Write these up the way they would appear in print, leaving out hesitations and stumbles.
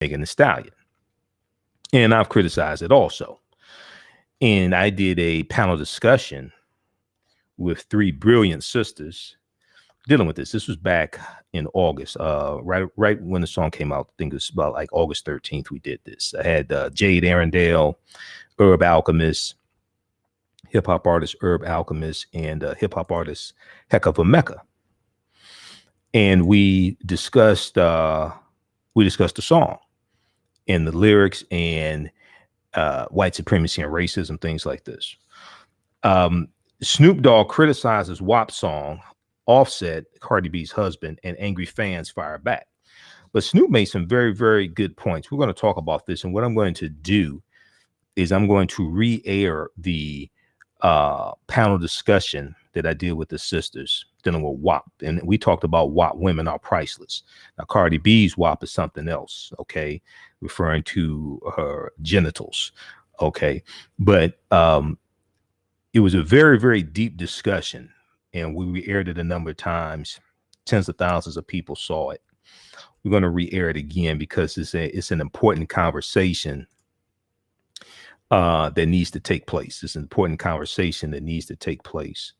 Megan Thee Stallion. And I've criticized it also. And I did a panel discussion with three brilliant sisters dealing with this. This was back in August, right when the song came out. I think it was about like August 13th. We did this. I had Jade Arendelle, Herb Alchemist, hip hop artist Herb Alchemist, and hip hop artist Heck of a Mecca. And we discussed the song and the lyrics and white supremacy and racism, things like this. Snoop Dogg criticizes WAP song, Offset, Cardi B's husband, and angry fans fire back. But Snoop made some very, very good points. We're going to talk about this. And what I'm going to do is I'm going to re-air the panel discussion that I did with the sisters dealing with WAP. And we talked about WAP women are priceless. Now, Cardi B's WAP is something else, okay, referring to her genitals, okay. But it was a very, very deep discussion. And we re-aired it a number of times. Tens of thousands of people saw it. We're going to re-air it again because it's an important conversation that needs to take place. It's an important conversation that needs to take place.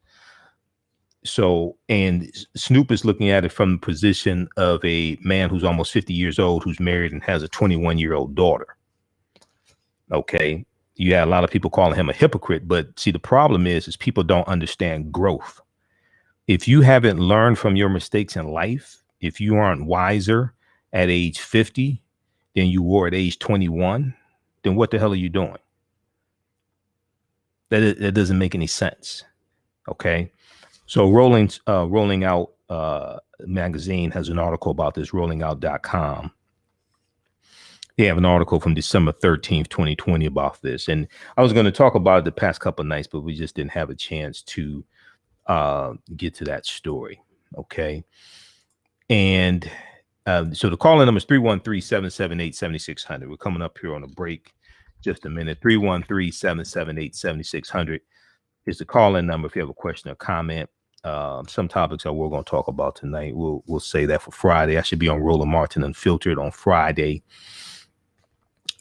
So, and Snoop is looking at it from the position of a man who's almost 50 years old, who's married and has a 21-year-old daughter. Okay. You had a lot of people calling him a hypocrite, but see, the problem is people don't understand growth. If you haven't learned from your mistakes in life, if you aren't wiser at age 50 than you were at age 21, then what the hell are you doing? That doesn't make any sense. Okay. So Rolling Out magazine has an article about this, rollingout.com. They have an article from December 13th, 2020 about this. And I was going to talk about it the past couple of nights, but we just didn't have a chance to get to that story. Okay. And so the call-in number is 313-778-7600. We're coming up here on a break. Just a minute. 313-778-7600 is the call-in number if you have a question or comment. Some topics we're going to talk about tonight. We'll say that for Friday. I should be on Roland Martin Unfiltered on Friday.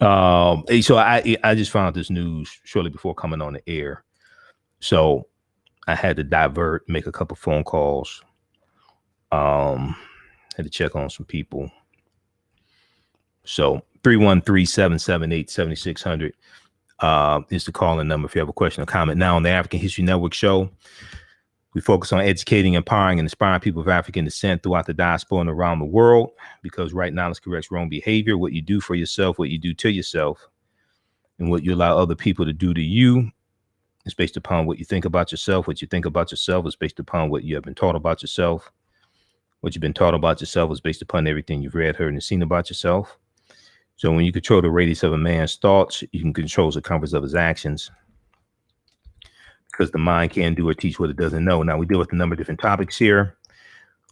So I just found this news shortly before coming on the air. So I had to divert, make a couple phone calls. Had to check on some people. So 313-778-7600 is the call-in number if you have a question or comment. Now on the African History Network show, we focus on educating, empowering, and inspiring people of African descent throughout the diaspora and around the world, because right knowledge corrects wrong behavior. What you do for yourself, what you do to yourself, and what you allow other people to do to you is based upon what you think about yourself. What you think about yourself is based upon what you have been taught about yourself. What you've been taught about yourself is based upon everything you've read, heard, and seen about yourself. So when you control the radius of a man's thoughts, you can control the compass of his actions, because the mind can't do or teach what it doesn't know. Now, we deal with a number of different topics here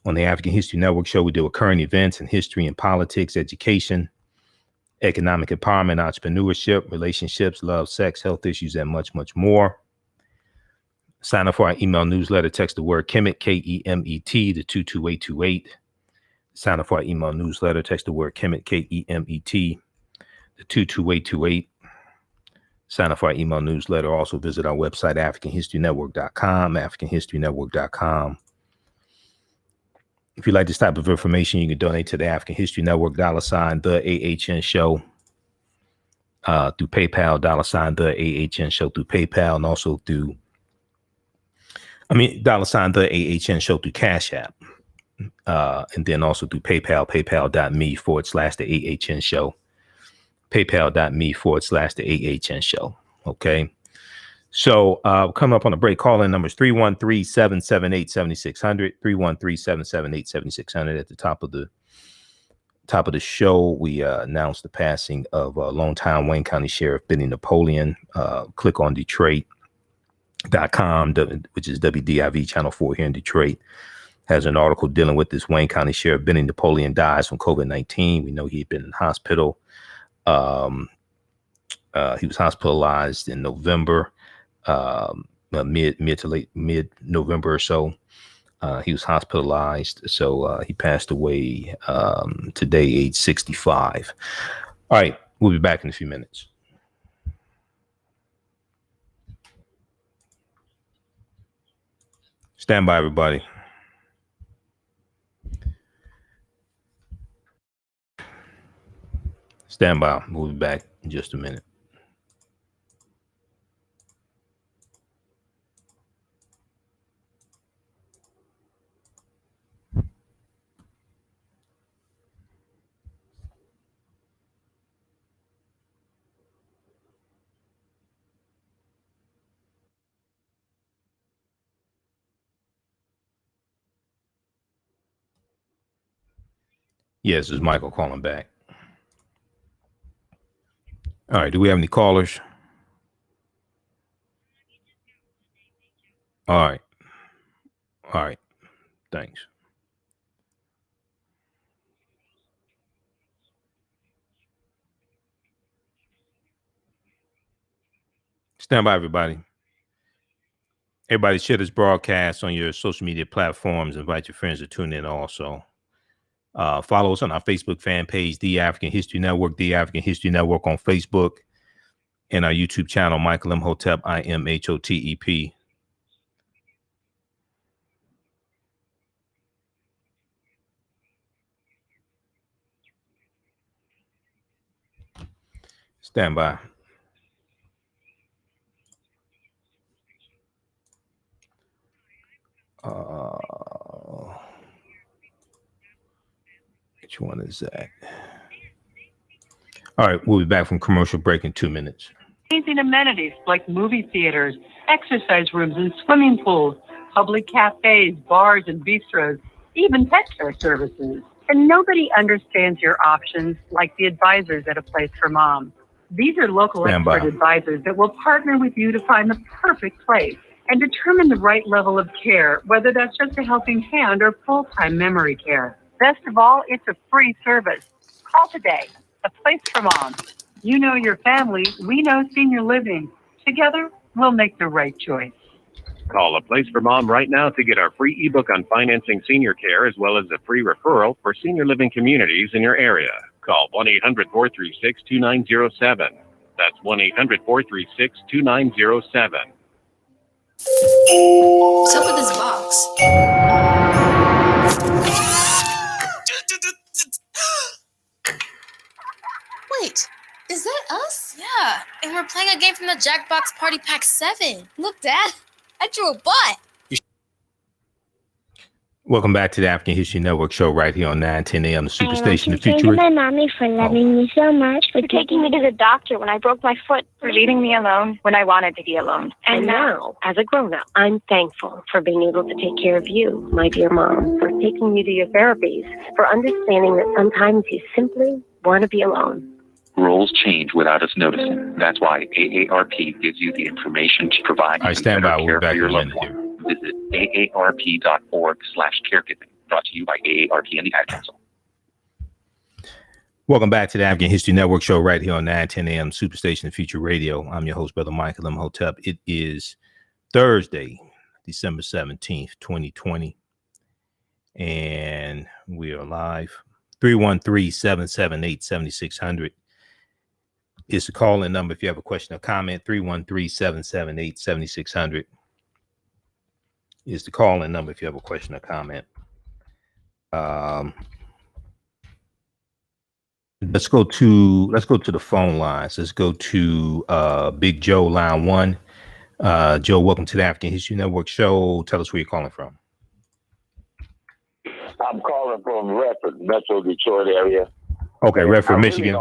on the African History Network show. We deal with current events and history and politics, education, economic empowerment, entrepreneurship, relationships, love, sex, health issues, and much, much more. Sign up for our email newsletter. Text the word Kemet, K-E-M-E-T, to 22828. Sign up for our email newsletter. Text the word Kemet, K-E-M-E-T, to 22828. Sign up for our email newsletter. Also visit our website, AfricanHistoryNetwork.com, AfricanHistoryNetwork.com. If you like this type of information, you can donate to the African History Network, $ the AHN show, through PayPal, $ the AHN show through PayPal, and also through, $ the AHN show through Cash App. And then also through PayPal, paypal.me /the AHN show. PayPal.me /the AHN show. Okay. So coming up on a break, call-in numbers 313-778-7600, 313-778-7600. At the top of the show, we announced the passing of longtime Wayne County Sheriff Benny Napoleon. Click on Detroit.com, which is WDIV Channel 4 here in Detroit, has an article dealing with this. Wayne County Sheriff Benny Napoleon dies from COVID-19. We know he'd been in hospital. He was hospitalized in November, mid November or so. He was hospitalized, so he passed away today, age 65. All right, we'll be back in a few minutes. Stand by, everybody. Stand by. We'll be back in just a minute. Yes, this is Michael calling back. All right, do we have any callers? All right. All right. Thanks. Stand by, everybody. Everybody share this broadcast on your social media platforms. Invite your friends to tune in also. Follow us on our Facebook fan page, The African History Network, The African History Network on Facebook, and our YouTube channel, Michael Imhotep, IMHOTEP. Stand by. Which one is that? All right, we'll be back from commercial break in 2 minutes. Amazing amenities like movie theaters, exercise rooms and swimming pools, public cafes, bars and bistros, even pet care services. And nobody understands your options like the advisors at A Place for Mom. These are local expert advisors that will partner with you to find the perfect place and determine the right level of care, whether that's just a helping hand or full-time memory care. Best of all, it's a free service. Call today. A Place for Mom. You know your family, we know senior living. Together, we'll make the right choice. Call A Place for Mom right now to get our free ebook on financing senior care, as well as a free referral for senior living communities in your area. Call 1-800-436-2907. That's 1-800-436-2907. What's up with this box? Wait, is that us? Yeah, and we're playing a game from the Jackbox Party Pack 7. Look, Dad, I drew a butt. Welcome back to the African History Network show right here on 910 AM, the Superstation. I want to thank my mommy for loving me so much, for taking me to the doctor when I broke my foot, for leaving me alone when I wanted to be alone. And now, as a grown-up, I'm thankful for being able to take care of you, my dear mom, for taking you to your therapies, for understanding that sometimes you simply want to be alone. Rules change without us noticing. That's why AARP gives you the information to provide you stand by. We'll be back your in a loved minute one. Visit aarp.org/caregiving. Brought to you by AARP and the Ad Council. Welcome back to the African History Network show right here on 910 AM Superstation Future Radio. I'm your host, Brother Michael Imhotep. It is Thursday, December 17th, 2020. And we are live. 313-778-7600 is the call-in number if you have a question or comment. 313-778-7600 is the call-in number if you have a question or comment. Let's go to the phone lines. Let's go to Big Joe, line 1. Joe, welcome to the African History Network show. Tell us where you're calling from. I'm calling from Redford, Metro Detroit area. Okay, Redford, Michigan.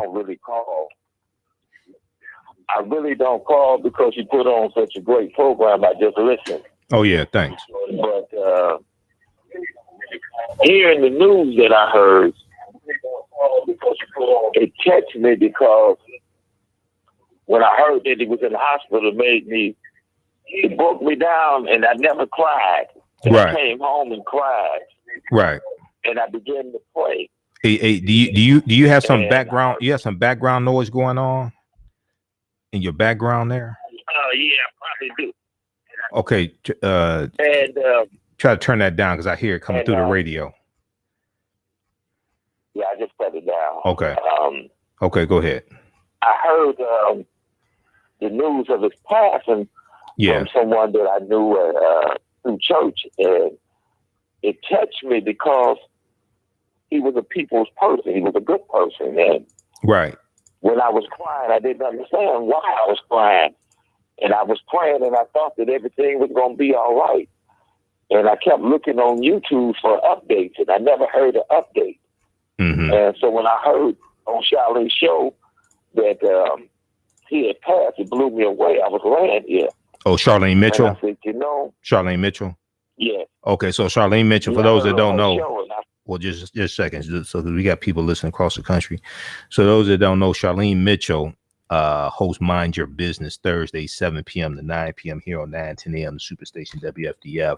I really don't call because you put on such a great program. I just listen. Oh yeah, thanks. But hearing the news that I heard, it touched me because when I heard that he was in the hospital, it broke me down, and I never cried. Right. I came home and cried. Right. And I began to pray. Hey, do you have some background? You have some background noise going on in your background there? Yeah, I probably do. Okay. Try to turn that down because I hear it coming through the radio. Yeah, I just cut it down. Okay. Okay, go ahead. I heard the news of his passing from someone that I knew through church, and it touched me because he was a people's person. He was a good person, and when I was crying, I didn't understand why I was crying, and I was praying, and I thought that everything was going to be all right, and I kept looking on YouTube for updates, and I never heard an update. And so when I heard on Charlene's show that he had passed, it blew me away. I was laying here. Oh, Charlene Mitchell? And I said, Charlene Mitchell? Yeah. Okay, so Charlene Mitchell, for those that don't know, well, just a second, so that we got people listening across the country. So those that don't know, Charlene Mitchell hosts Mind Your Business Thursday, 7 p.m. to 9 p.m. here on 910 a.m. Superstation WFDF.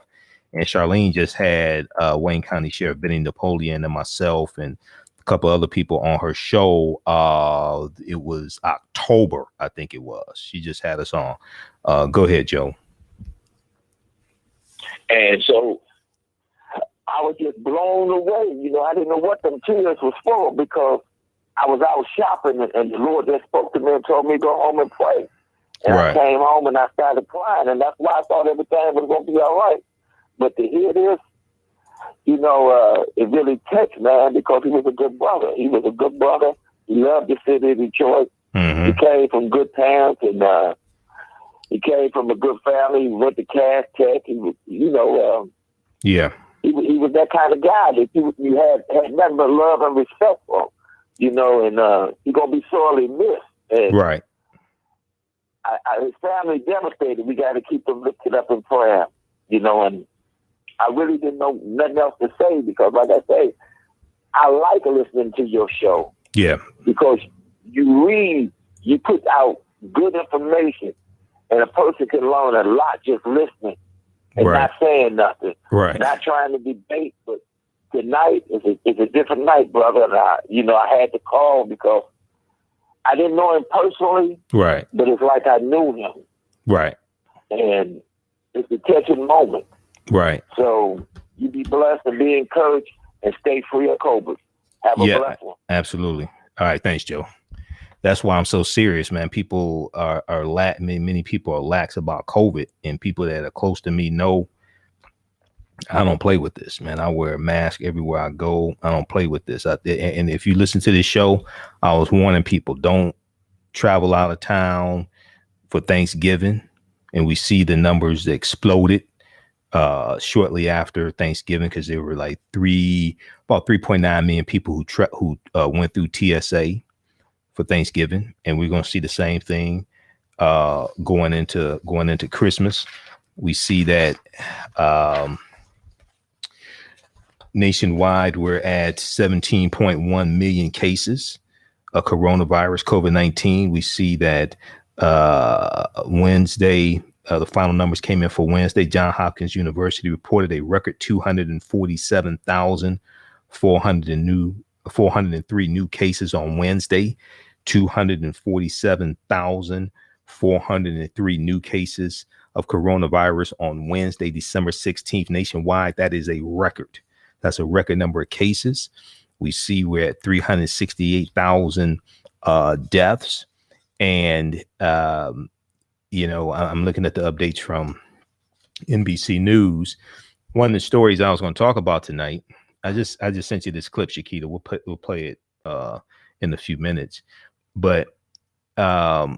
And Charlene just had Wayne County Sheriff Benny Napoleon and myself and a couple other people on her show. It was October, I think it was. She just had us on. Go ahead, Joe. And so I was just blown away. I didn't know what them tears was for because I was out shopping and the Lord just spoke to me and told me to go home and pray. And I came home and I started crying, and that's why I thought everything was going to be all right. But to hear this, it really touched, man, because he was a good brother. He was a good brother. He loved the city of Detroit. He came from good parents, and he came from a good family. He went to Cass Tech. He was, he was that kind of guy that you had nothing but love and respect for, and he's going to be sorely missed. And his family devastated. We got to keep them lifted up in prayer, and I really didn't know nothing else to say because, like I say, I like listening to your show. Yeah. Because you put out good information, and a person can learn a lot just listening and not saying nothing. Not trying to debate, but tonight is a different night, brother. And I had to call because I didn't know him personally. But it's like I knew him. And it's a touching moment. So you be blessed and be encouraged and stay free of COVID. Have a blessed one. Absolutely. All right. Thanks, Joe. That's why I'm so serious, man. People are many people are lax about COVID, and people that are close to me know I don't play with this, man. I wear a mask everywhere I go. I don't play with this. And if you listen to this show, I was warning people, don't travel out of town for Thanksgiving. And we see the numbers that exploded shortly after Thanksgiving, because there were like about 3.9 million people who went through TSA for Thanksgiving, and we're going to see the same thing going into Christmas. We see that nationwide we're at 17.1 million cases of coronavirus, COVID-19. We see that Wednesday. The final numbers came in for Wednesday. Johns Hopkins University reported a record 247,403 new cases on Wednesday. 247,403 new cases of coronavirus on Wednesday, December 16th, nationwide. That is a record. That's a record number of cases. We see we're at 368,000 deaths. And I'm looking at the updates from NBC News. One of the stories I was going to talk about tonight, I just sent you this clip, Shakita. We'll play it in a few minutes. But I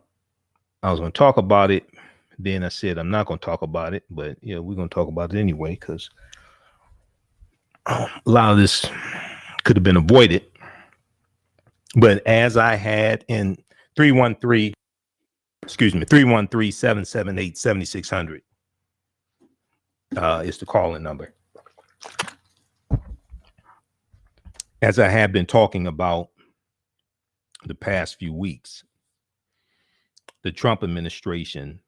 was going to talk about it. Then I said I'm not going to talk about it. But we're going to talk about it anyway, because a lot of this could have been avoided. But as I had in 313-778-7600 is the call-in number. As I have been talking about the past few weeks, the Trump administration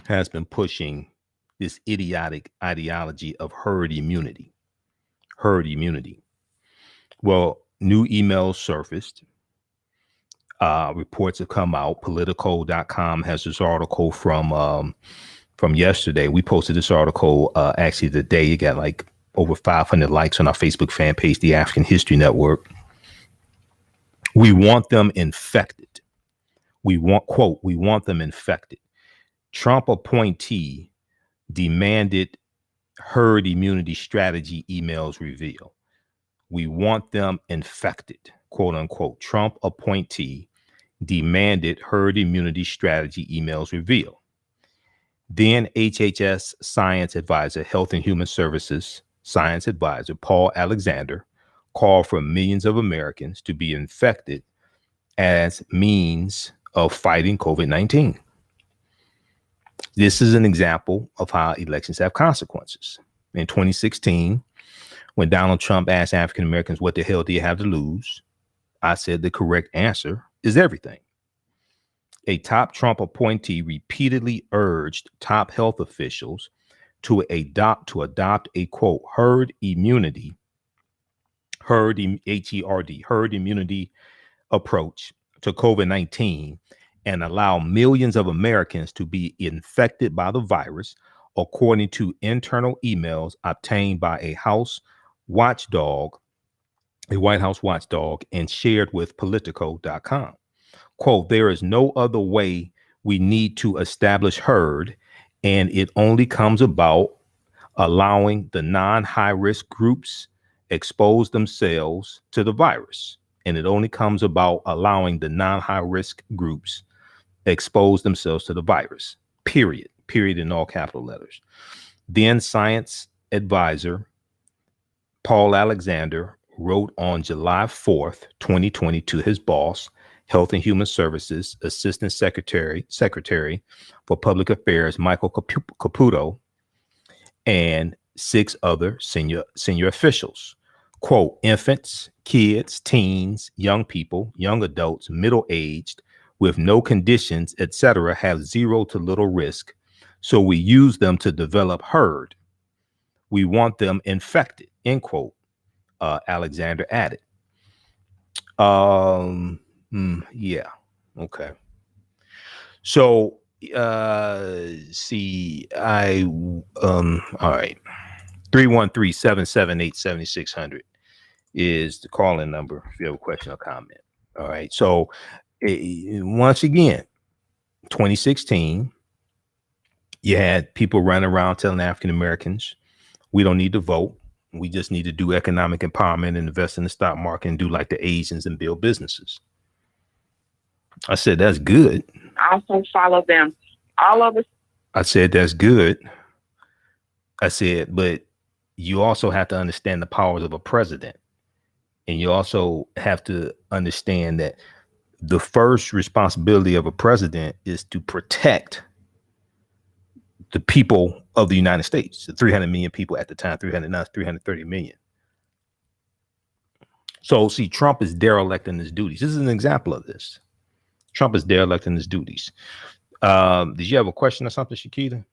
has been pushing this idiotic ideology of herd immunity. Well, new emails surfaced. Reports have come out. Politico.com has this article from from yesterday. We posted this article actually today. It got like over 500 likes on our Facebook fan page, The African History Network. We want them infected. We want them infected. Trump appointee demanded herd immunity strategy emails reveal. We want them infected, quote unquote. Trump appointee demanded herd immunity strategy emails reveal. Then HHS science advisor, Health and Human Services science advisor, Paul Alexander, called for millions of Americans to be infected as means of fighting COVID-19. This is an example of how elections have consequences. In 2016, when Donald Trump asked African Americans, what the hell do you have to lose? I said the correct answer is everything. A top Trump appointee repeatedly urged top health officials to adopt a quote herd immunity approach to COVID-19 and allow millions of Americans to be infected by the virus, according to internal emails obtained by a White House watchdog, and shared with Politico.com. Quote, there is no other way we need to establish herd, and it only comes about allowing the non-high-risk groups expose themselves to the virus. And it only comes about allowing the non-high-risk groups expose themselves to the virus, period in all capital letters. Then science advisor Paul Alexander wrote on July 4th, 2020 to his boss, Health and Human Services Assistant Secretary for Public Affairs, Michael Caputo, and 6 other senior officials. Quote, infants, kids, teens, young people, young adults, middle-aged, with no conditions, etc., have zero to little risk. So we use them to develop herd. We want them infected, end quote, Alexander added. Yeah. Okay. So, all right. 313-778-7600 is the call-in number if you have a question or comment. All right. So, once again, 2016, you had people running around telling African Americans, we don't need to vote. We just need to do economic empowerment and invest in the stock market and do like the Asians and build businesses. I said, that's good. I also follow them. All of us. I said, that's good. I said, but you also have to understand the powers of a president. And you also have to understand that the first responsibility of a president is to protect the people of the United States, the 300 million people at the time, 330 million. So see, Trump is derelict in his duties. This is an example of this. Trump is derelict in his duties. Did you have a question or something, Shakita?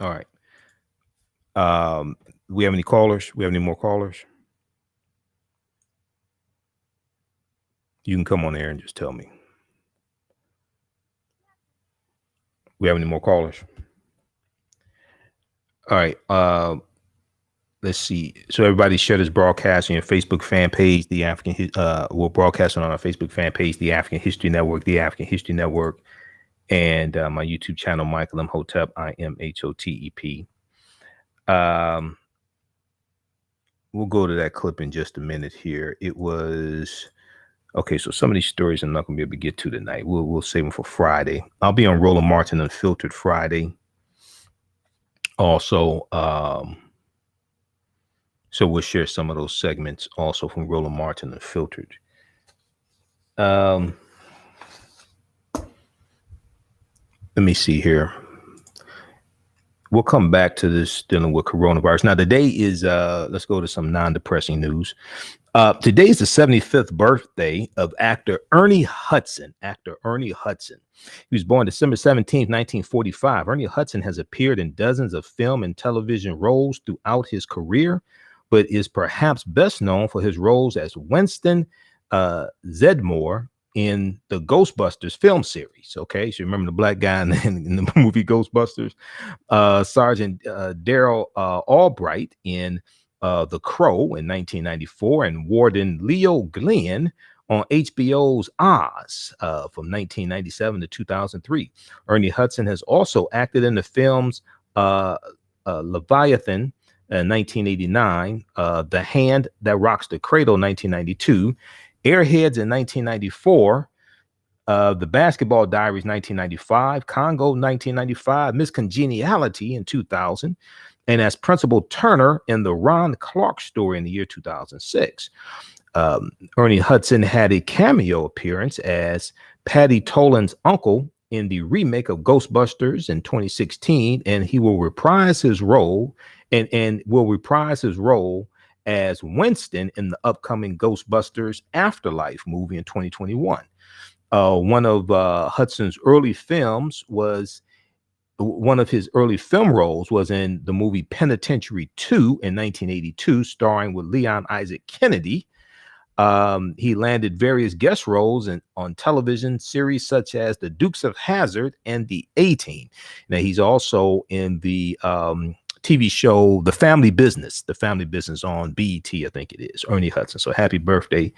All right. We have any callers? We have any more callers? You can come on air and just tell me. We have any more callers? All right. Let's see. So everybody share this broadcast on your Facebook fan page. We'll broadcast it on our Facebook fan page, The African History Network, The African History Network, and my YouTube channel, Michael Imhotep, IMHOTEP. We'll go to that clip in just a minute here. It was okay. So some of these stories I'm not going to be able to get to tonight. We'll save them for Friday. I'll be on Roland Martin Unfiltered Friday. Also, so we'll share some of those segments also from Roland Martin Unfiltered. Let me see here. We'll come back to this dealing with coronavirus. Now, today is, let's go to some non-depressing news. Today is the 75th birthday of actor Ernie Hudson. He was born December 17th, 1945. Ernie Hudson has appeared in dozens of film and television roles throughout his career, but is perhaps best known for his roles as Winston Zeddemore in the Ghostbusters film series. Okay, so you remember the black guy in the movie Ghostbusters, Sergeant Daryl Albright in The Crow in 1994, and Warden Leo Glenn on HBO's Oz from 1997 to 2003. Ernie Hudson has also acted in the films Leviathan in 1989, The Hand That Rocks the Cradle 1992, Airheads in 1994, The Basketball Diaries 1995, Congo 1995, Miss Congeniality in 2000, and as Principal Turner in the Ron Clark Story in the year 2006. Ernie Hudson had a cameo appearance as Patty Tolan's uncle in the remake of Ghostbusters in 2016, and he will reprise his role and will reprise his role as Winston in the upcoming Ghostbusters Afterlife movie in 2021. One of Hudson's early films was one of his early film roles was in the movie Penitentiary 2 in 1982, starring with Leon Isaac Kennedy. He landed various guest roles on television series such as The Dukes of Hazzard and The A-Team. Now he's also in the TV show The Family Business on BET, I think it is, Ernie Hudson. So happy birthday,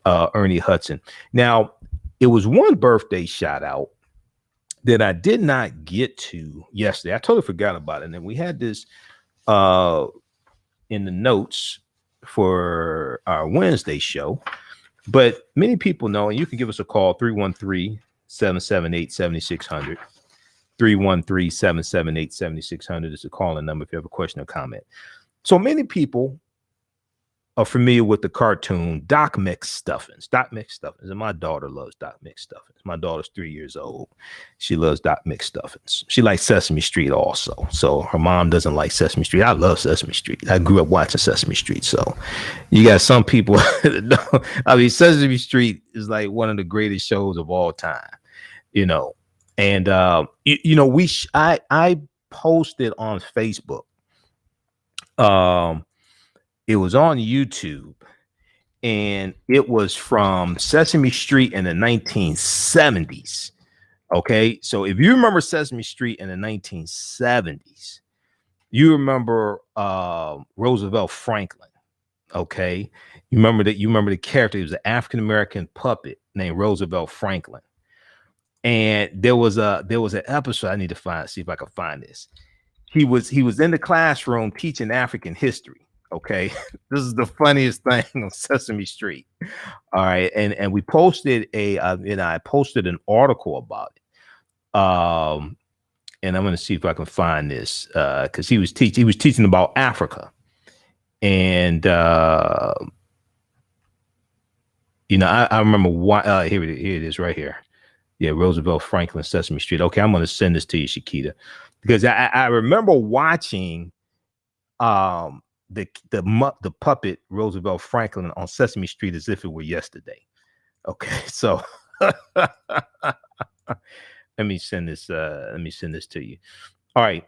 Ernie Hudson. Now, it was one birthday shout out that I did not get to yesterday. I totally forgot about it. And then we had this in the notes for our Wednesday show, but many people know, and you can give us a call, 313-778-7600. 313-778-7600 is a call-in number if you have a question or comment. So many people are familiar with the cartoon Doc Mcstuffins. Doc Mcstuffins, and my daughter loves Doc Mcstuffins. My daughter's 3 years old. She loves Doc Mcstuffins. She likes Sesame Street also. So her mom doesn't like Sesame Street. I love Sesame Street. I grew up watching Sesame Street. So you got some people that don't. I mean, Sesame Street is like one of the greatest shows of all time, you know. And I posted on Facebook. It was on YouTube, and it was from Sesame Street in the 1970s. Okay, so if you remember Sesame Street in the 1970s, you remember Roosevelt Franklin. Okay, you remember the character. He was an African American puppet named Roosevelt Franklin. And there was an episode I need to see if I can find this. He was in the classroom teaching African history. Okay, this is the funniest thing on Sesame Street. All right, and we posted I posted an article about it. And I'm going to see if I can find this because he was teaching about Africa, and I remember why. Here it is, right here. Yeah, Roosevelt Franklin, Sesame Street. Okay, I'm going to send this to you, Shakita, because I remember watching the puppet Roosevelt Franklin on Sesame Street as if it were yesterday. Okay, so let me send this to you. All right,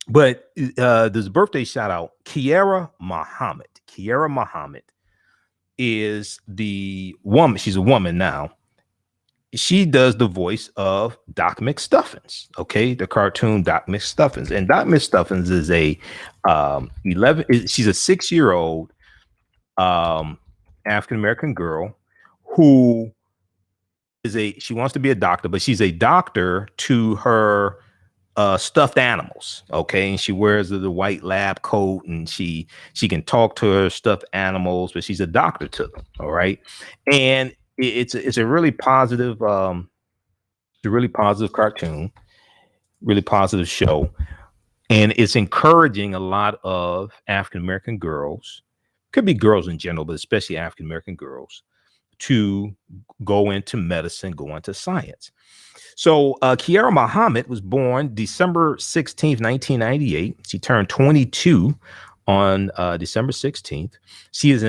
but this birthday shout out, Kiara Muhammad. Kiara Muhammad is the woman. She's a woman now. She does the voice of Doc Mcstuffins, okay, the cartoon Doc Mcstuffins. And Doc Mcstuffins is she's a 6-year-old African-American girl who she wants to be a doctor, but she's a doctor to her stuffed animals, okay, and she wears the white lab coat, and she can talk to her stuffed animals, but she's a doctor to them, all right, and it's a really positive cartoon, really positive show, and it's encouraging a lot of African American girls, could be girls in general, but especially African American girls, to go into medicine, go into science. So Kiara Muhammad was born December 16th, 1998. She turned 22 on December 16th. She is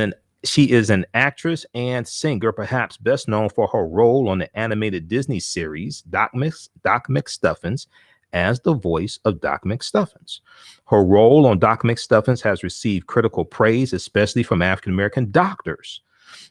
an actress and singer, perhaps best known for her role on the animated Disney series Doc Mcstuffins as the voice of Doc Mcstuffins. Her role on Doc Mcstuffins has received critical praise, especially from African American doctors.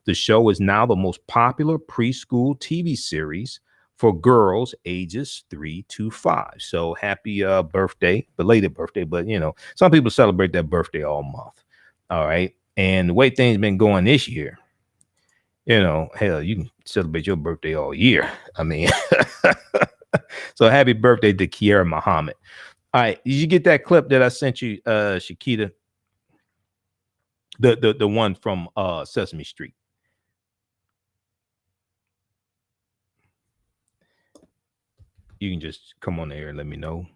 The show is now the most popular preschool TV series for girls ages 3 to 5. So happy birthday, belated birthday. But, you know, some people celebrate their birthday all month. All right. And the way things been going this year, you know, hell, you can celebrate your birthday all year. I mean, so happy birthday to Kiera Muhammad. All right. Did you get that clip that I sent you, Shakita? The one from Sesame Street. You can just come on there and let me know.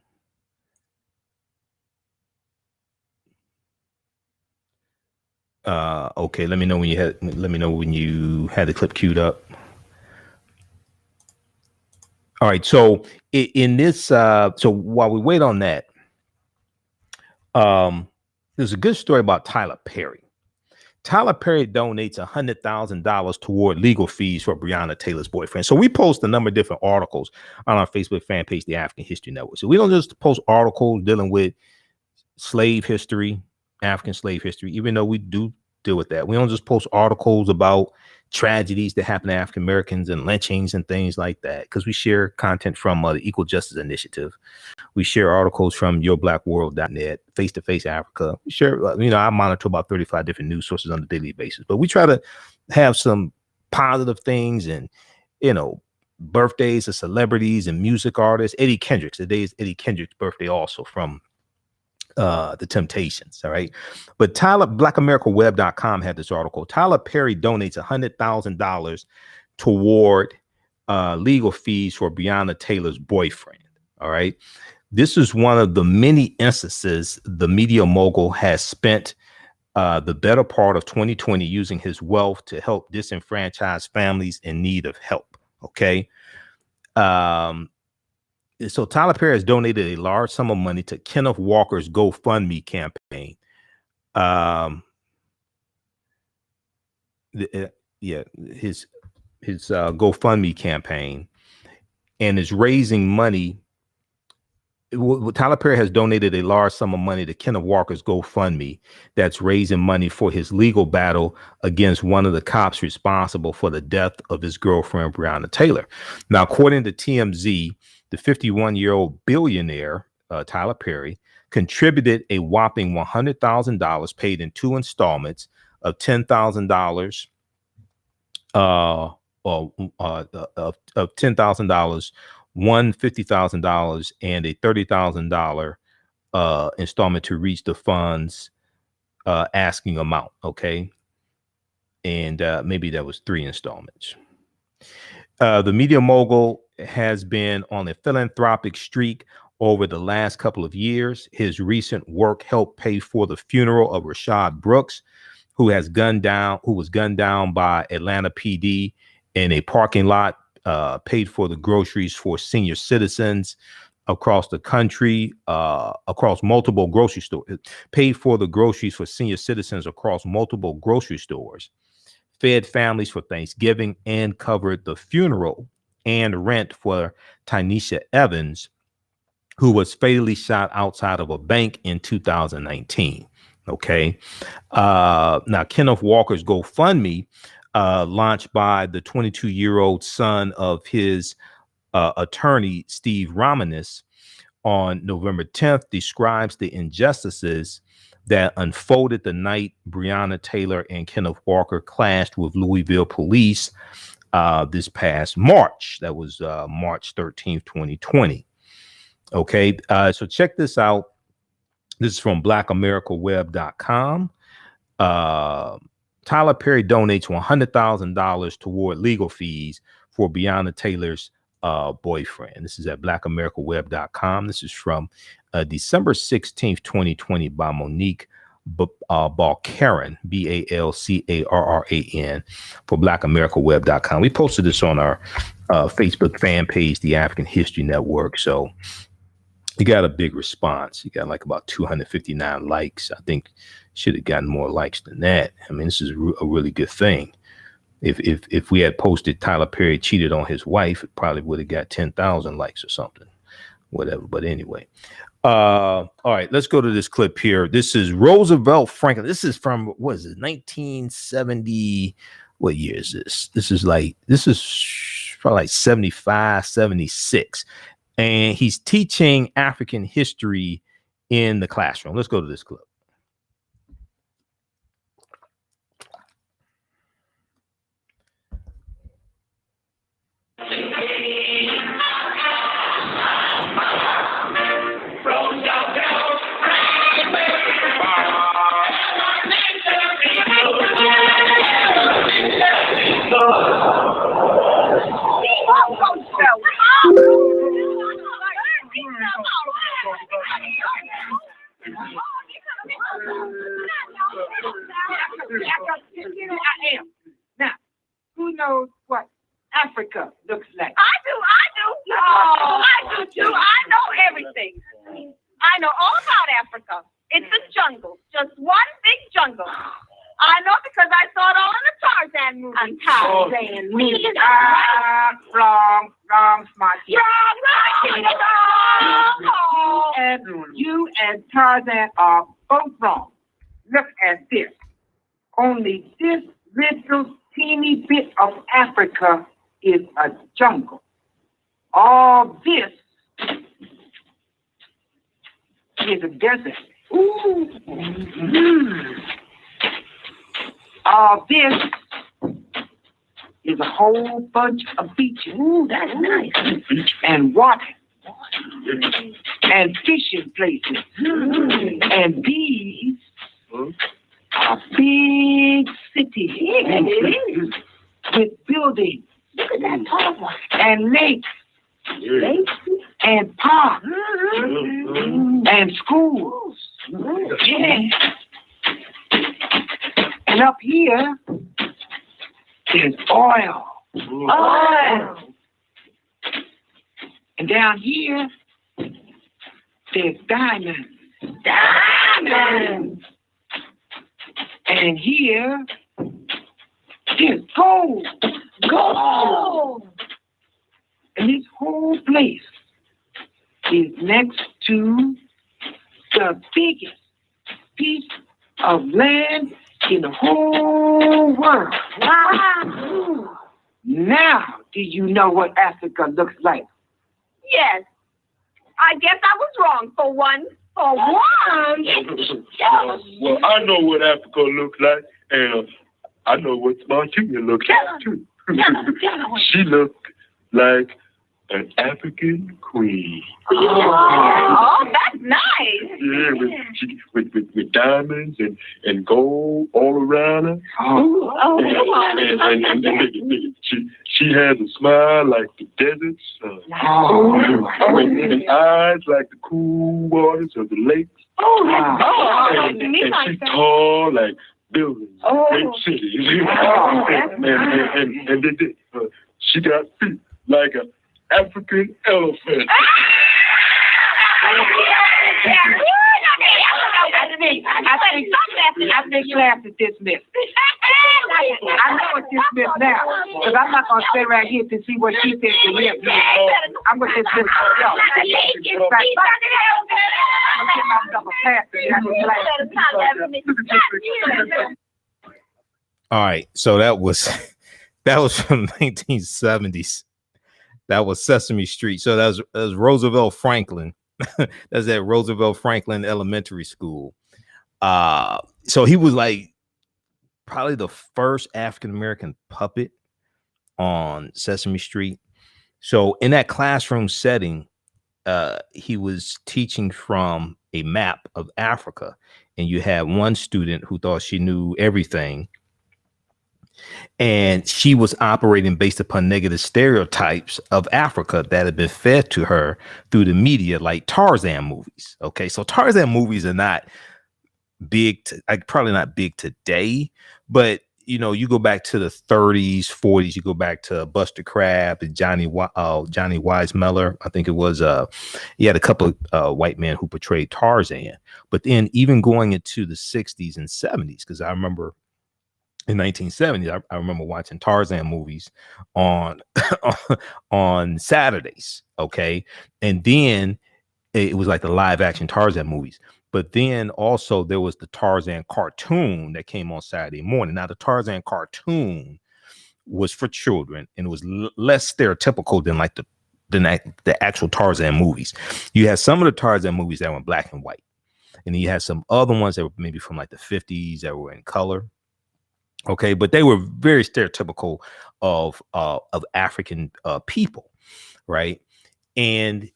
Okay, let me know when you had the clip queued up. All right, so in this so while we wait on that, there's a good story about Tyler Perry. Tyler Perry donates $100,000 toward legal fees for Breonna Taylor's boyfriend. So we post a number of different articles on our Facebook fan page, The African History Network. So we don't just post articles dealing with slave history, African slave history, even though we do deal with that. We don't just post articles about tragedies that happen to African Americans and lynchings and things like that, because we share content from the Equal Justice Initiative. We share articles from yourblackworld.net, Face to Face Africa. We share, you know, I monitor about 35 different news sources on a daily basis, but we try to have some positive things and, you know, birthdays of celebrities and music artists. Eddie Kendricks, today is Eddie Kendricks' birthday also, from the Temptations. All right. But BlackAmericaWeb.com had this article. Tyler Perry donates $100,000 toward legal fees for Breonna Taylor's boyfriend. All right. This is one of the many instances the media mogul has spent the better part of 2020 using his wealth to help disenfranchised families in need of help. Okay. So Tyler Perry has donated a large sum of money to Kenneth Walker's GoFundMe campaign. His GoFundMe campaign, and is raising money. Tyler Perry has donated a large sum of money to Kenneth Walker's GoFundMe that's raising money for his legal battle against one of the cops responsible for the death of his girlfriend, Breonna Taylor. Now, according to TMZ, the 51-year-old billionaire, Tyler Perry, contributed a whopping $100,000 paid in 2 installments of $10,000, of $10,000, one $50,000, and a $30,000 installment to reach the fund's asking amount. Okay. And maybe that was 3 installments. The media mogul has been on a philanthropic streak over the last couple of years. His recent work helped pay for the funeral of Rashad Brooks, who was gunned down by Atlanta PD in a parking lot, paid for the groceries for senior citizens across the country, across multiple grocery stores, paid for the groceries for senior citizens across multiple grocery stores, fed families for Thanksgiving, and covered the funeral and rent for Tynesha Evans, who was fatally shot outside of a bank in 2019. Okay. Now, Kenneth Walker's GoFundMe, launched by the 22-year-old son of his attorney, Steve Romanis, on November 10th, describes the injustices that unfolded the night Breonna Taylor and Kenneth Walker clashed with Louisville police this past March. That was March 13th, 2020. Okay, so check this out. This is from BlackAmericaWeb.com. Tyler Perry donates $100,000 toward legal fees for Breonna Taylor's boyfriend. This is at BlackAmericaWeb.com. This is from December 16th, 2020 by Monique Balcaran, Balcarran, for BlackAmericaWeb.com. We posted this on our Facebook fan page, The African History Network. So you got a big response. You got like about 259 likes. I think should have gotten more likes than that. I mean, this is a really good thing. If we had posted Tyler Perry cheated on his wife, it probably would have got 10,000 likes or something, whatever. But anyway, all right, let's go to this clip here. This is Roosevelt Franklin. This is from, what is it, 1970? what year is this? This is probably like 75, 76. And he's teaching African history in the classroom. Let's go to this clip. Now, who knows what Africa looks like? I do. Oh, I do too. I know everything. I know all about Africa. It's a jungle, just one big jungle. I know because I saw it all in the Tarzan movie. Tarzan movie. Wrong, Smarty. Wrong. You and Tarzan are both wrong. Look at this. Only this little teeny bit of Africa is a jungle. All this is a desert. Ooh. All this is a whole bunch of beaches. Ooh, that's nice. And water. And fishing places. And these are big cities with buildings. Look at that tall one. And lakes. And parks. And schools. Yeah. And up here is oil. And down here, there's diamonds. And here, there's gold. And this whole place is next to the biggest piece of land in the whole world. Wow. Now, do you know what Africa looks like? Yes. I guess I was wrong for one. For one? Well, I know what Africa looks like, and I know what Martina looks like, too. She looked like an African queen. Oh, that's nice. Yeah, with diamonds and gold all around her. And she has a smile like the deserts. And eyes like the cool waters of the lakes. And she's tall like buildings, great cities. And she got feet like an African elephant. I think class is dismissed. I know it's dismissed now, because I'm not going to stay right here to see what she said to him. I'm going to dismiss myself. I'm going to get myself a pass. All right, so that was from the 1970s. That was Sesame Street. So that was Roosevelt Franklin. That's at Roosevelt Franklin Elementary School. So he was like probably the first African-American puppet on Sesame Street. So in that classroom setting, he was teaching from a map of Africa. And you had one student who thought she knew everything. And she was operating based upon negative stereotypes of Africa that had been fed to her through the media, like Tarzan movies. Okay, so Tarzan movies are not big, probably not big today, but you go back to the 30s, 40s, you go back to Buster Crabbe and Johnny Weissmuller. I think it was, he had a couple of white men who portrayed Tarzan. But then even going into the 60s and 70s, because I remember in 1970s, I remember watching Tarzan movies on on Saturdays. Okay. And then it was like the live action Tarzan movies. But then also there was the Tarzan cartoon that came on Saturday morning. Now the Tarzan cartoon was for children, and it was less stereotypical than like the actual Tarzan movies. You had some of the Tarzan movies that were in black and white, and then you had some other ones that were maybe from like the 50s that were in color. Okay, but they were very stereotypical of African people, right? And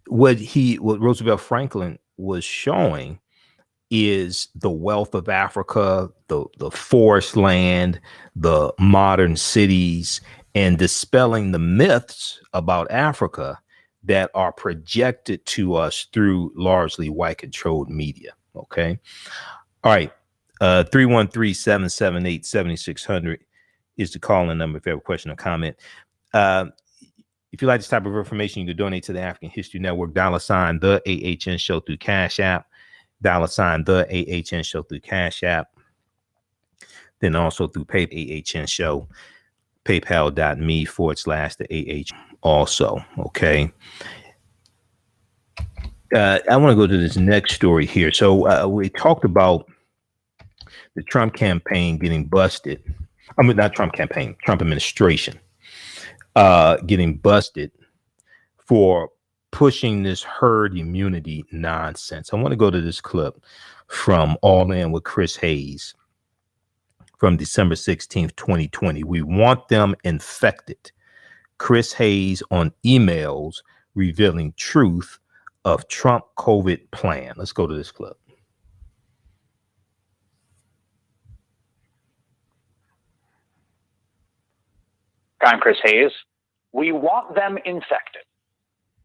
what Roosevelt Franklin was showing is the wealth of Africa, the forest land, the modern cities, and dispelling the myths about Africa that are projected to us through largely white-controlled media. Okay. All right. 313-778-7600 is the call-in number if you have a question or comment. If you like this type of information, you can donate to the African History Network, $ the AHN Show through Cash App, $ the AHN Show through Cash App, then also through AHN Show, paypal.me/the AH also. Okay. I want to go to this next story here. So we talked about the Trump campaign getting busted. I mean, not Trump campaign, Trump administration getting busted for pushing this herd immunity nonsense. I want to go to this clip from All In with Chris Hayes from December 16th, 2020. We want them infected. Chris Hayes on emails revealing truth of Trump COVID plan. Let's go to this clip. I'm Chris Hayes. We want them infected.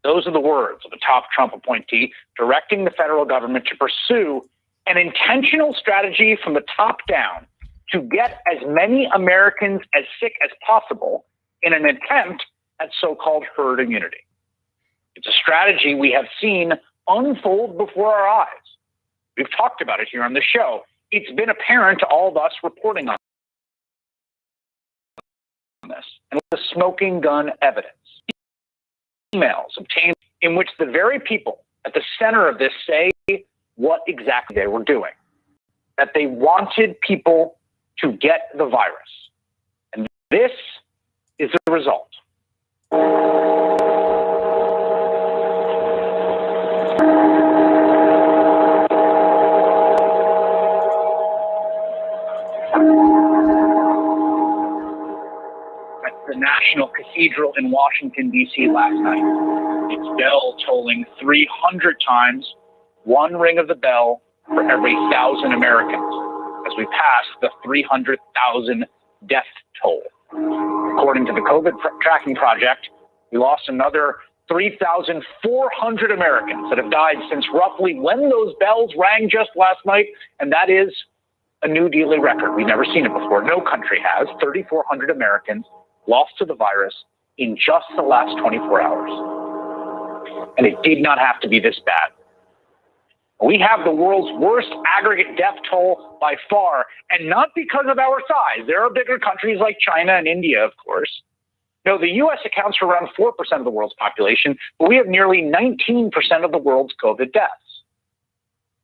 Those are the words of a top Trump appointee directing the federal government to pursue an intentional strategy from the top down to get as many Americans as sick as possible in an attempt at so-called herd immunity. It's a strategy we have seen unfold before our eyes. We've talked about it here on the show. It's been apparent to all of us reporting on this, and with the smoking gun evidence, emails obtained in which the very people at the center of this say what exactly they were doing, that they wanted people to get the virus. And this is the result. The National Cathedral in Washington, D.C. last night. Its bell tolling 300 times, one ring of the bell for every 1,000 Americans, as we pass the 300,000 death toll. According to the COVID tracking project, we lost another 3,400 Americans that have died since roughly when those bells rang just last night, and that is a new daily record. We've never seen it before. No country has. 3,400 Americans lost to the virus in just the last 24 hours. And it did not have to be this bad. We have the world's worst aggregate death toll by far, and not because of our size. There are bigger countries like China and India, of course. No, the U.S. accounts for around 4% of the world's population, but we have nearly 19% of the world's COVID deaths.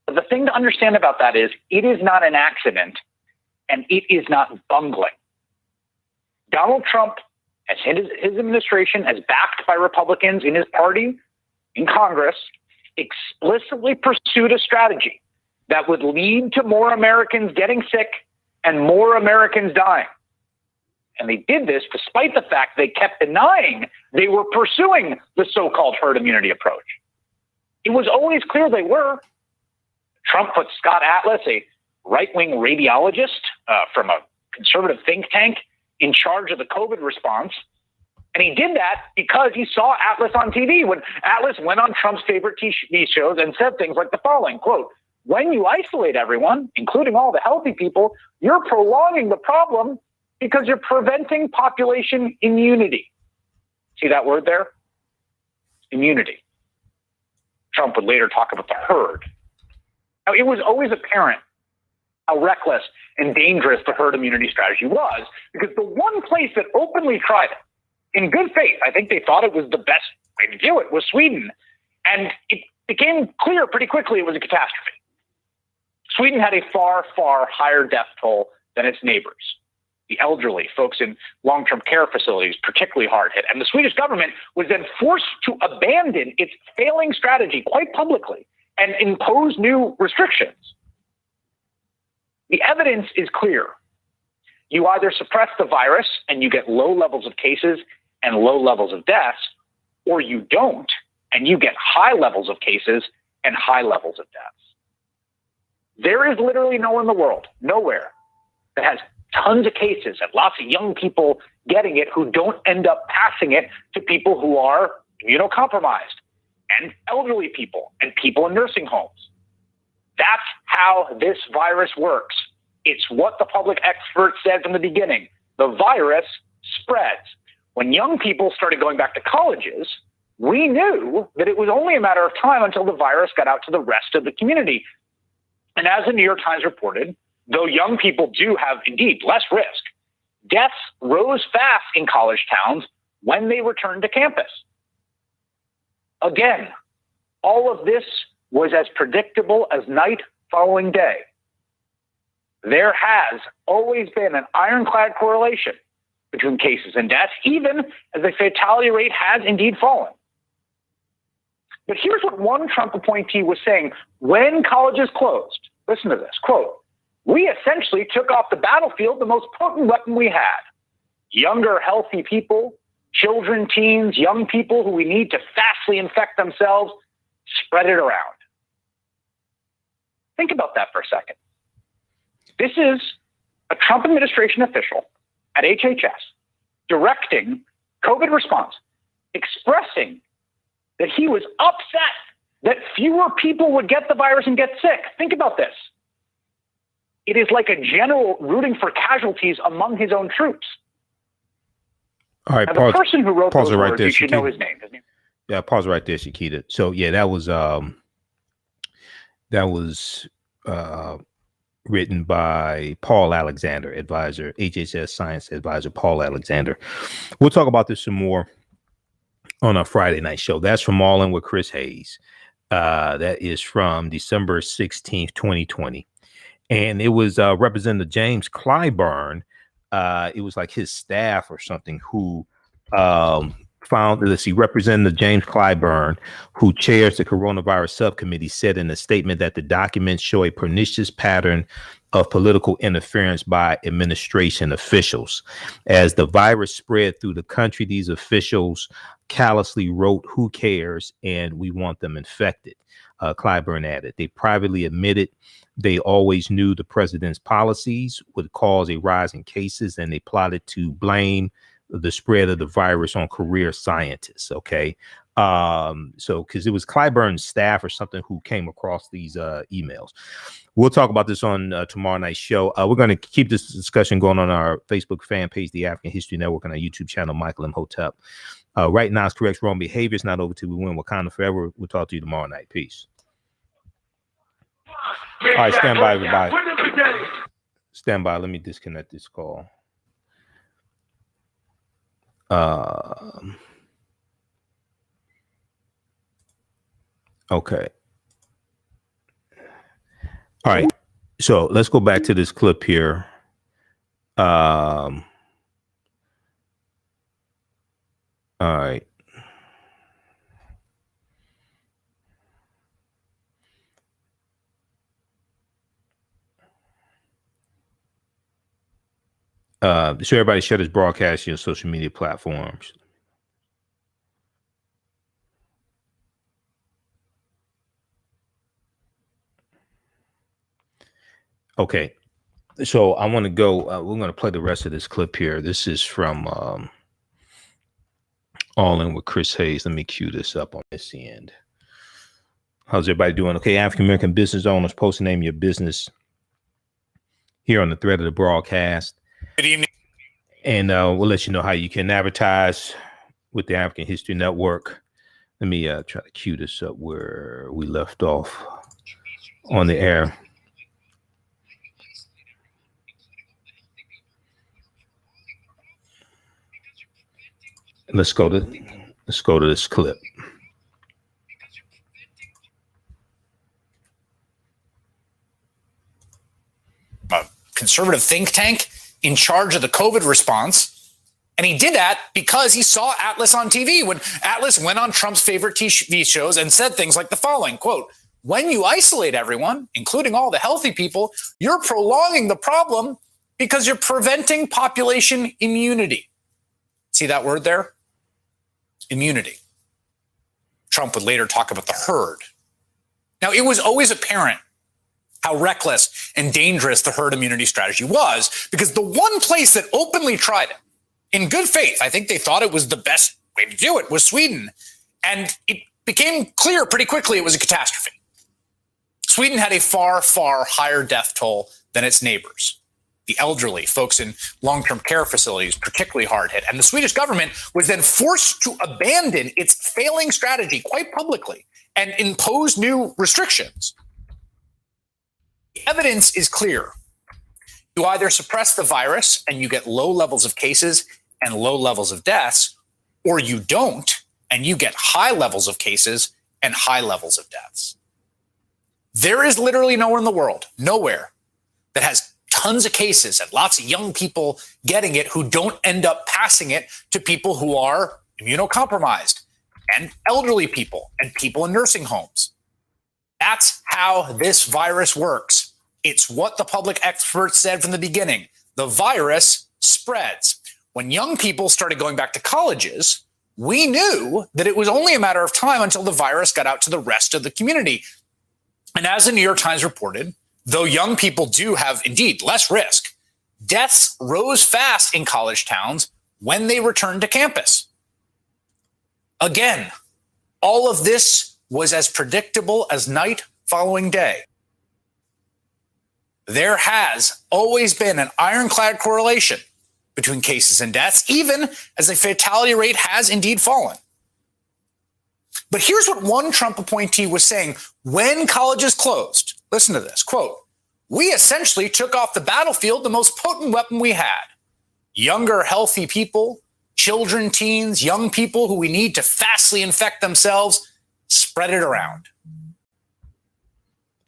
But the thing to understand about that is it is not an accident, and it is not bungling. Donald Trump, as his administration, as backed by Republicans in his party, in Congress, explicitly pursued a strategy that would lead to more Americans getting sick and more Americans dying. And they did this despite the fact they kept denying they were pursuing the so-called herd immunity approach. It was always clear they were. Trump put Scott Atlas, a right-wing radiologist from a conservative think tank, in charge of the COVID response. And he did that because he saw Atlas on TV when Atlas went on Trump's favorite TV shows and said things like the following, quote, "When you isolate everyone, including all the healthy people, you're prolonging the problem because you're preventing population immunity." See that word there? Immunity. Trump would later talk about the herd. Now, it was always apparent how reckless and dangerous the herd immunity strategy was, because the one place that openly tried it, in good faith, I think they thought it was the best way to do it, was Sweden. And it became clear pretty quickly it was a catastrophe. Sweden had a far, far higher death toll than its neighbors. the elderly, folks in long-term care facilities, particularly hard hit. And the Swedish government was then forced to abandon its failing strategy quite publicly and impose new restrictions. The evidence is clear. You either suppress the virus and you get low levels of cases and low levels of deaths, or you don't and you get high levels of cases and high levels of deaths. There is literally no one in the world, nowhere, that has tons of cases and lots of young people getting it who don't end up passing it to people who are immunocompromised and elderly people and people in nursing homes. That's how this virus works. It's what the public expert said from the beginning. The virus spreads. When young people started going back to colleges, we knew that it was only a matter of time until the virus got out to the rest of the community. And as the New York Times reported, though young people do have indeed less risk, deaths rose fast in college towns when they returned to campus. Again, all of this was as predictable as night following day. There has always been an ironclad correlation between cases and deaths, even as the fatality rate has indeed fallen. But here's what one Trump appointee was saying when colleges closed. Listen to this, quote, "We essentially took off the battlefield the most potent weapon we had. Younger, healthy people, children, teens, young people who we need to fastly infect themselves, spread it around." Think about that for a second. This is a Trump administration official at HHS directing COVID response, expressing that he was upset that fewer people would get the virus and get sick. Think about this. It is like a general rooting for casualties among his own troops. All right, now, the person who wrote those right words, there, you should know his name. Yeah, pause right there, Shakita. So yeah, that was written by Paul Alexander, advisor, HHS science advisor Paul Alexander. We'll talk about this some more on our Friday night show. That's from All In with Chris Hayes. That is from December 16th, 2020. And it was Representative James Clyburn. It was like his staff or something who found, let's see, Representative James Clyburn, who chairs the coronavirus subcommittee, said in a statement that the documents show a pernicious pattern of political interference by administration officials. As the virus spread through the country, these officials callously wrote, "Who cares?" and "We want them infected." Clyburn added, they privately admitted they always knew the president's policies would cause a rise in cases, and they plotted to blame the spread of the virus on career scientists. Okay. So because it was Clyburn's staff or something who came across these emails. We'll talk about this on tomorrow night's show. We're going to keep this discussion going on our Facebook fan page, The African History Network, and our YouTube channel, Michael Imhotep. Right now, it's correct wrong behavior. It's not over till we win. Wakanda forever. We'll talk to you tomorrow night. Peace. All right, stand by, everybody. Stand by. Let me disconnect this call. Okay. All right. So let's go back to this clip here. All right. So everybody share this broadcast on social media platforms. Okay. So I want to go, we're going to play the rest of this clip here. This is from All In with Chris Hayes. Let me cue this up on this end. How's everybody doing? Okay, African American business owners, post the name of your business here on the thread of the broadcast. Good evening. And we'll let you know how you can advertise with the African History Network. Let me try to cue this up where we left off on the air. Let's go to this clip. A conservative think tank in charge of the COVID response. And he did that because he saw Atlas on TV when Atlas went on Trump's favorite TV shows and said things like the following, quote, "When you isolate everyone, including all the healthy people, you're prolonging the problem because you're preventing population immunity." See that word there? Immunity. Trump would later talk about the herd. Now, it was always apparent how reckless and dangerous the herd immunity strategy was, because the one place that openly tried it, in good faith, I think they thought it was the best way to do it, was Sweden. And it became clear pretty quickly it was a catastrophe. Sweden had a far, far higher death toll than its neighbors. The elderly, folks in long-term care facilities, particularly hard hit. And the Swedish government was then forced to abandon its failing strategy quite publicly and impose new restrictions. The evidence is clear. You either suppress the virus and you get low levels of cases and low levels of deaths, or you don't and you get high levels of cases and high levels of deaths. There is literally nowhere in the world, nowhere, that has tons of cases and lots of young people getting it who don't end up passing it to people who are immunocompromised and elderly people and people in nursing homes. That's how this virus works. It's what the public experts said from the beginning. The virus spreads. When young people started going back to colleges, we knew that it was only a matter of time until the virus got out to the rest of the community. And as the New York Times reported, though young people do have indeed less risk, deaths rose fast in college towns when they returned to campus. Again, all of this was as predictable as night following day. There has always been an ironclad correlation between cases and deaths, even as the fatality rate has indeed fallen. But here's what one Trump appointee was saying when colleges closed. Listen to this, quote, "We essentially took off the battlefield the most potent weapon we had. Younger, healthy people, children, teens, young people who we need to fastly infect themselves, spread it around."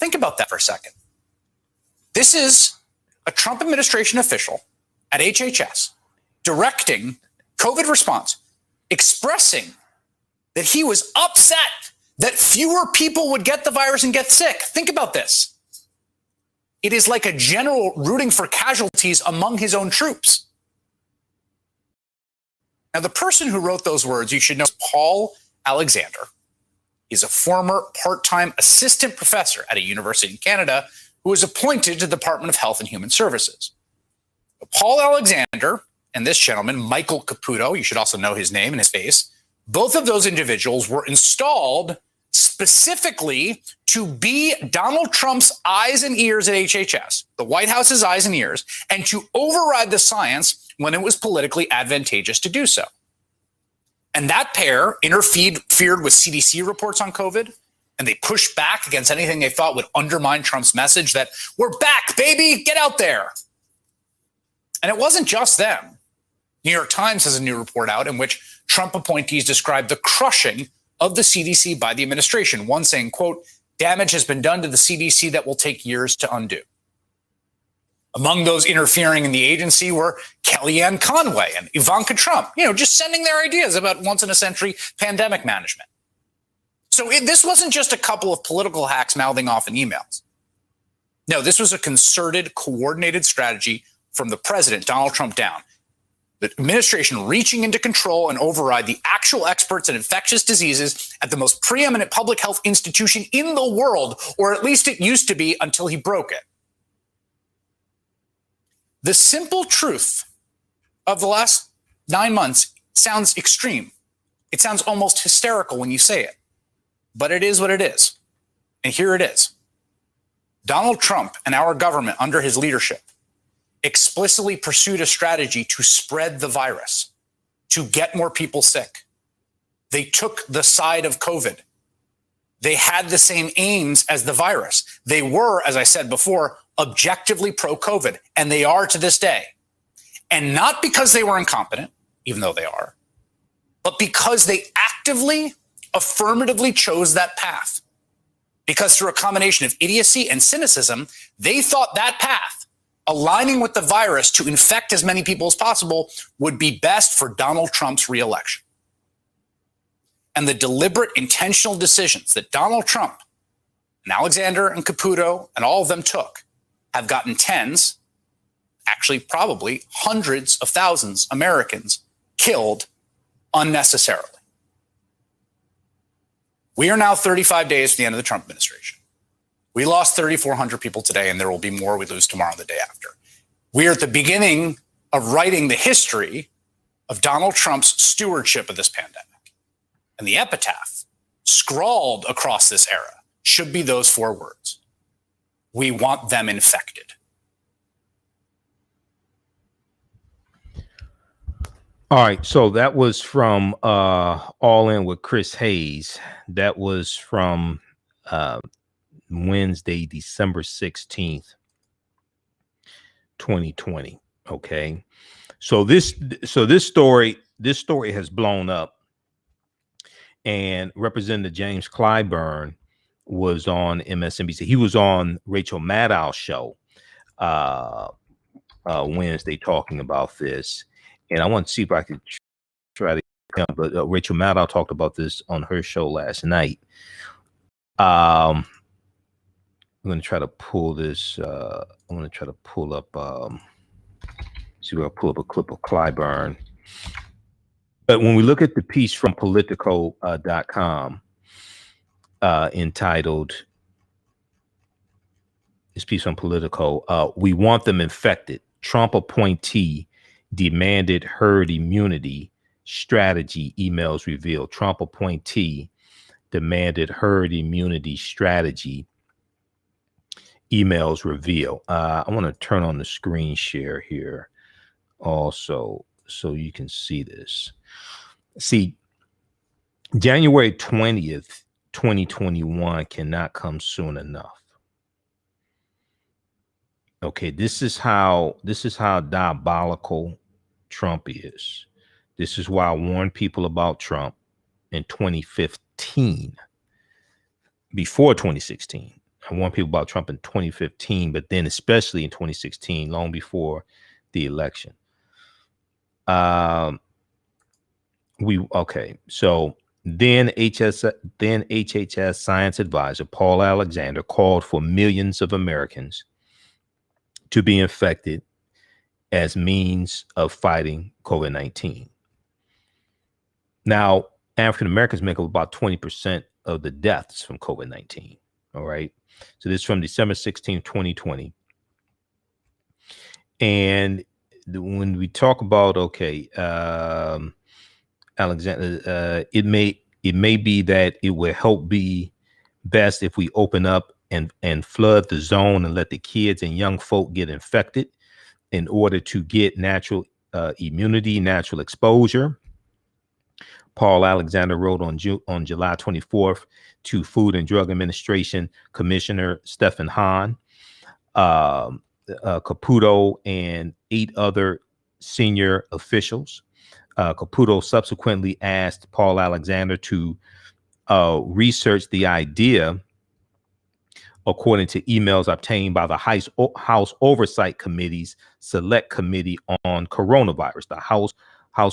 Think about that for a second. This is a Trump administration official at HHS directing COVID response, expressing that he was upset that fewer people would get the virus and get sick. Think about this. It is like a general rooting for casualties among his own troops. Now, the person who wrote those words, you should know, is Paul Alexander. He's a former part-time assistant professor at a university in Canada who was appointed to the Department of Health and Human Services. Paul Alexander and this gentleman, Michael Caputo, you should also know his name and his face, both of those individuals were installed specifically to be Donald Trump's eyes and ears at HHS, the White House's eyes and ears, and to override the science when it was politically advantageous to do so. And that pair interfered with CDC reports on COVID, and they pushed back against anything they thought would undermine Trump's message that we're back, baby, get out there. And it wasn't just them. New York Times has a new report out in which Trump appointees described the crushing of the CDC by the administration. One saying, quote, "Damage has been done to the CDC that will take years to undo." Among those interfering in the agency were Kellyanne Conway and Ivanka Trump, just sending their ideas about once-in-a-century pandemic management. So this wasn't just a couple of political hacks mouthing off in emails. No, this was a concerted, coordinated strategy from the president, Donald Trump, down. The administration reaching into control and override the actual experts in infectious diseases at the most preeminent public health institution in the world, or at least it used to be until he broke it. The simple truth of the last 9 months sounds extreme. It sounds almost hysterical when you say it, but it is what it is. And here it is. Donald Trump and our government under his leadership explicitly pursued a strategy to spread the virus, to get more people sick. They took the side of COVID. They had the same aims as the virus. They were, as I said before, objectively pro-COVID, and they are to this day. And not because they were incompetent, even though they are, but because they actively, affirmatively chose that path. Because through a combination of idiocy and cynicism, they thought that path, aligning with the virus to infect as many people as possible would be best for Donald Trump's reelection. And the deliberate, intentional decisions that Donald Trump and Alexander and Caputo and all of them took have gotten tens, actually probably hundreds of thousands of Americans killed unnecessarily. We are now 35 days to the end of the Trump administration. We lost 3,400 people today, and there will be more we lose tomorrow and the day after. We are at the beginning of writing the history of Donald Trump's stewardship of this pandemic. And the epitaph scrawled across this era should be those 4 words. We want them infected. All right, so that was from All In with Chris Hayes. That was from Wednesday, December 16th, 2020. Okay. So this story has blown up, and Representative James Clyburn was on MSNBC. He was on Rachel Maddow's show Wednesday talking about this. And I want to see if I could try to, but Rachel Maddow talked about this on her show last night. I'm going to try to pull this. I'm going to try to pull up, see if I pull up a clip of Clyburn. But when we look at the piece from Politico.com entitled, this piece on Politico, "We Want Them Infected. Trump appointee demanded herd immunity strategy, emails reveal." Trump appointee demanded herd immunity strategy, emails reveal. I want to turn on the screen share here also so you can see this. See, January 20th, 2021 cannot come soon enough. Okay, this is how diabolical Trump is. This is why I warned people about Trump in 2015, before 2016. I warned people about Trump in 2015, but then especially in 2016, long before the election. So then HHS science advisor Paul Alexander called for millions of Americans to be infected as means of fighting COVID-19. Now, African Americans make up about 20% of the deaths from COVID-19. All right. So this is from December 16, 2020. And when we talk about, Alexander, it may be that it will help be best if we open up and flood the zone and let the kids and young folk get infected in order to get natural immunity, natural exposure. Paul Alexander wrote on July 24th to Food and Drug Administration Commissioner Stephen Hahn, Caputo, and 8 other senior officials. Caputo subsequently asked Paul Alexander to research the idea, according to emails obtained by the House Oversight Committee's Select Committee on Coronavirus. The House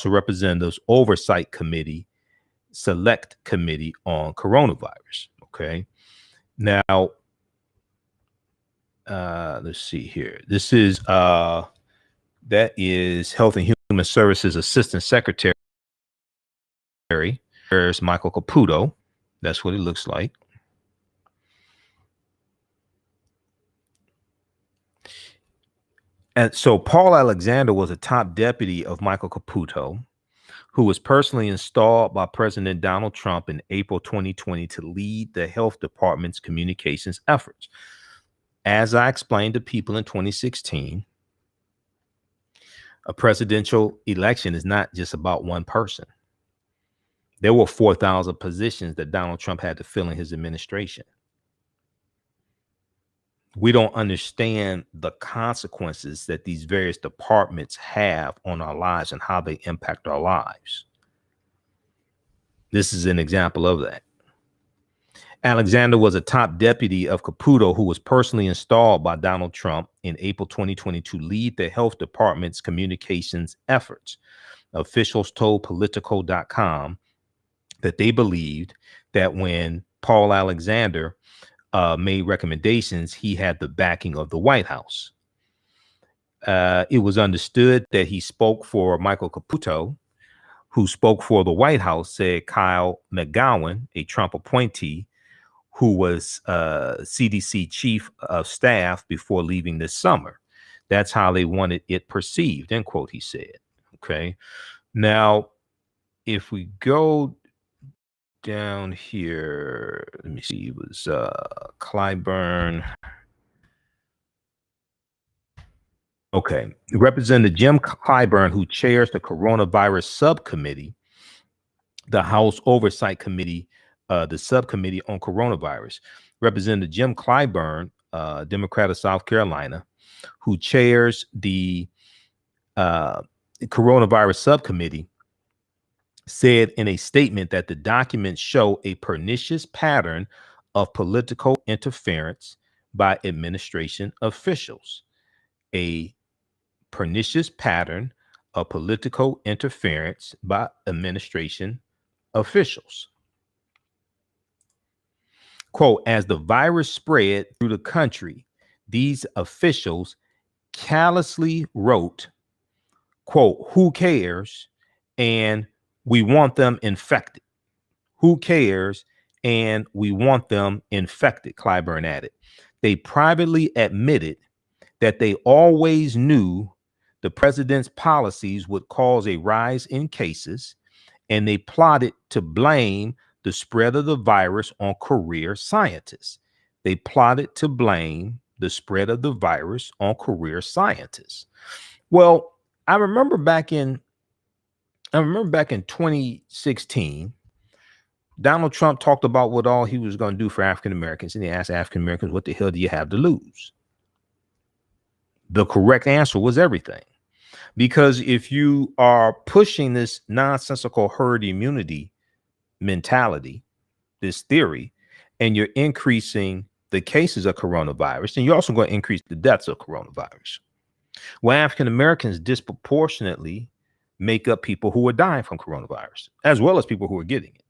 of Representatives Oversight Committee Select Committee on Coronavirus. Okay. Now, let's see here. This is that is Health and Human Services Assistant Secretary. There's Michael Caputo. That's what it looks like. And so Paul Alexander was a top deputy of Michael Caputo, who was personally installed by President Donald Trump in April 2020 to lead the health department's communications efforts. As I explained to people in 2016, a presidential election is not just about one person. There were 4,000 positions that Donald Trump had to fill in his administration. We don't understand the consequences that these various departments have on our lives and how they impact our lives. This is an example of that. Alexander was a top deputy of Caputo who was personally installed by Donald Trump in April 2020 to lead the health department's communications efforts. Officials told Politico.com that they believed that when Paul Alexander made recommendations, he had the backing of the White House. It was understood that he spoke for Michael Caputo, who spoke for the White House, said Kyle McGowan, a Trump appointee, who was CDC chief of staff before leaving this summer. That's how they wanted it perceived, end quote, he said. Okay. Now, if we go down here, let me see, it was Clyburn. Okay. Representative Jim Clyburn, who chairs the coronavirus subcommittee, the House Oversight Committee, the subcommittee on coronavirus. Representative Jim Clyburn, Democrat of South Carolina, who chairs the coronavirus subcommittee, said in a statement that the documents show a pernicious pattern of political interference by administration officials. A pernicious pattern of political interference by administration officials. Quote, as the virus spread through the country, these officials callously wrote, quote, who cares? And we want them infected. Who cares? And we want them infected, Clyburn added. They privately admitted that they always knew the president's policies would cause a rise in cases, and they plotted to blame the spread of the virus on career scientists. They plotted to blame the spread of the virus on career scientists. Well, I remember back in 2016, Donald Trump talked about what all he was going to do for African Americans, and he asked African Americans, what the hell do you have to lose? The correct answer was everything. Because if you are pushing this nonsensical herd immunity mentality, this theory, and you're increasing the cases of coronavirus, then you're also going to increase the deaths of coronavirus. Well, African Americans disproportionately make up people who are dying from coronavirus, as well as people who are getting it.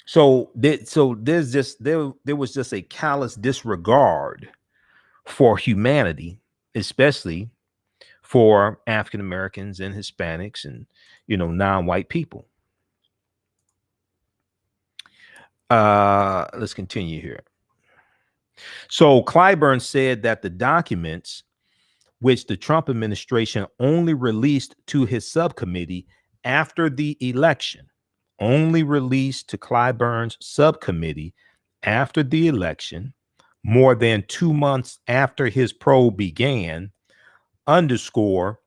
So there was just a callous disregard for humanity, especially for African Americans and Hispanics and, non-white people. Let's continue here. So Clyburn said that the documents which the Trump administration only released to his subcommittee after the election, only released to Clyburn's subcommittee after the election, more than 2 months after his probe began, underscore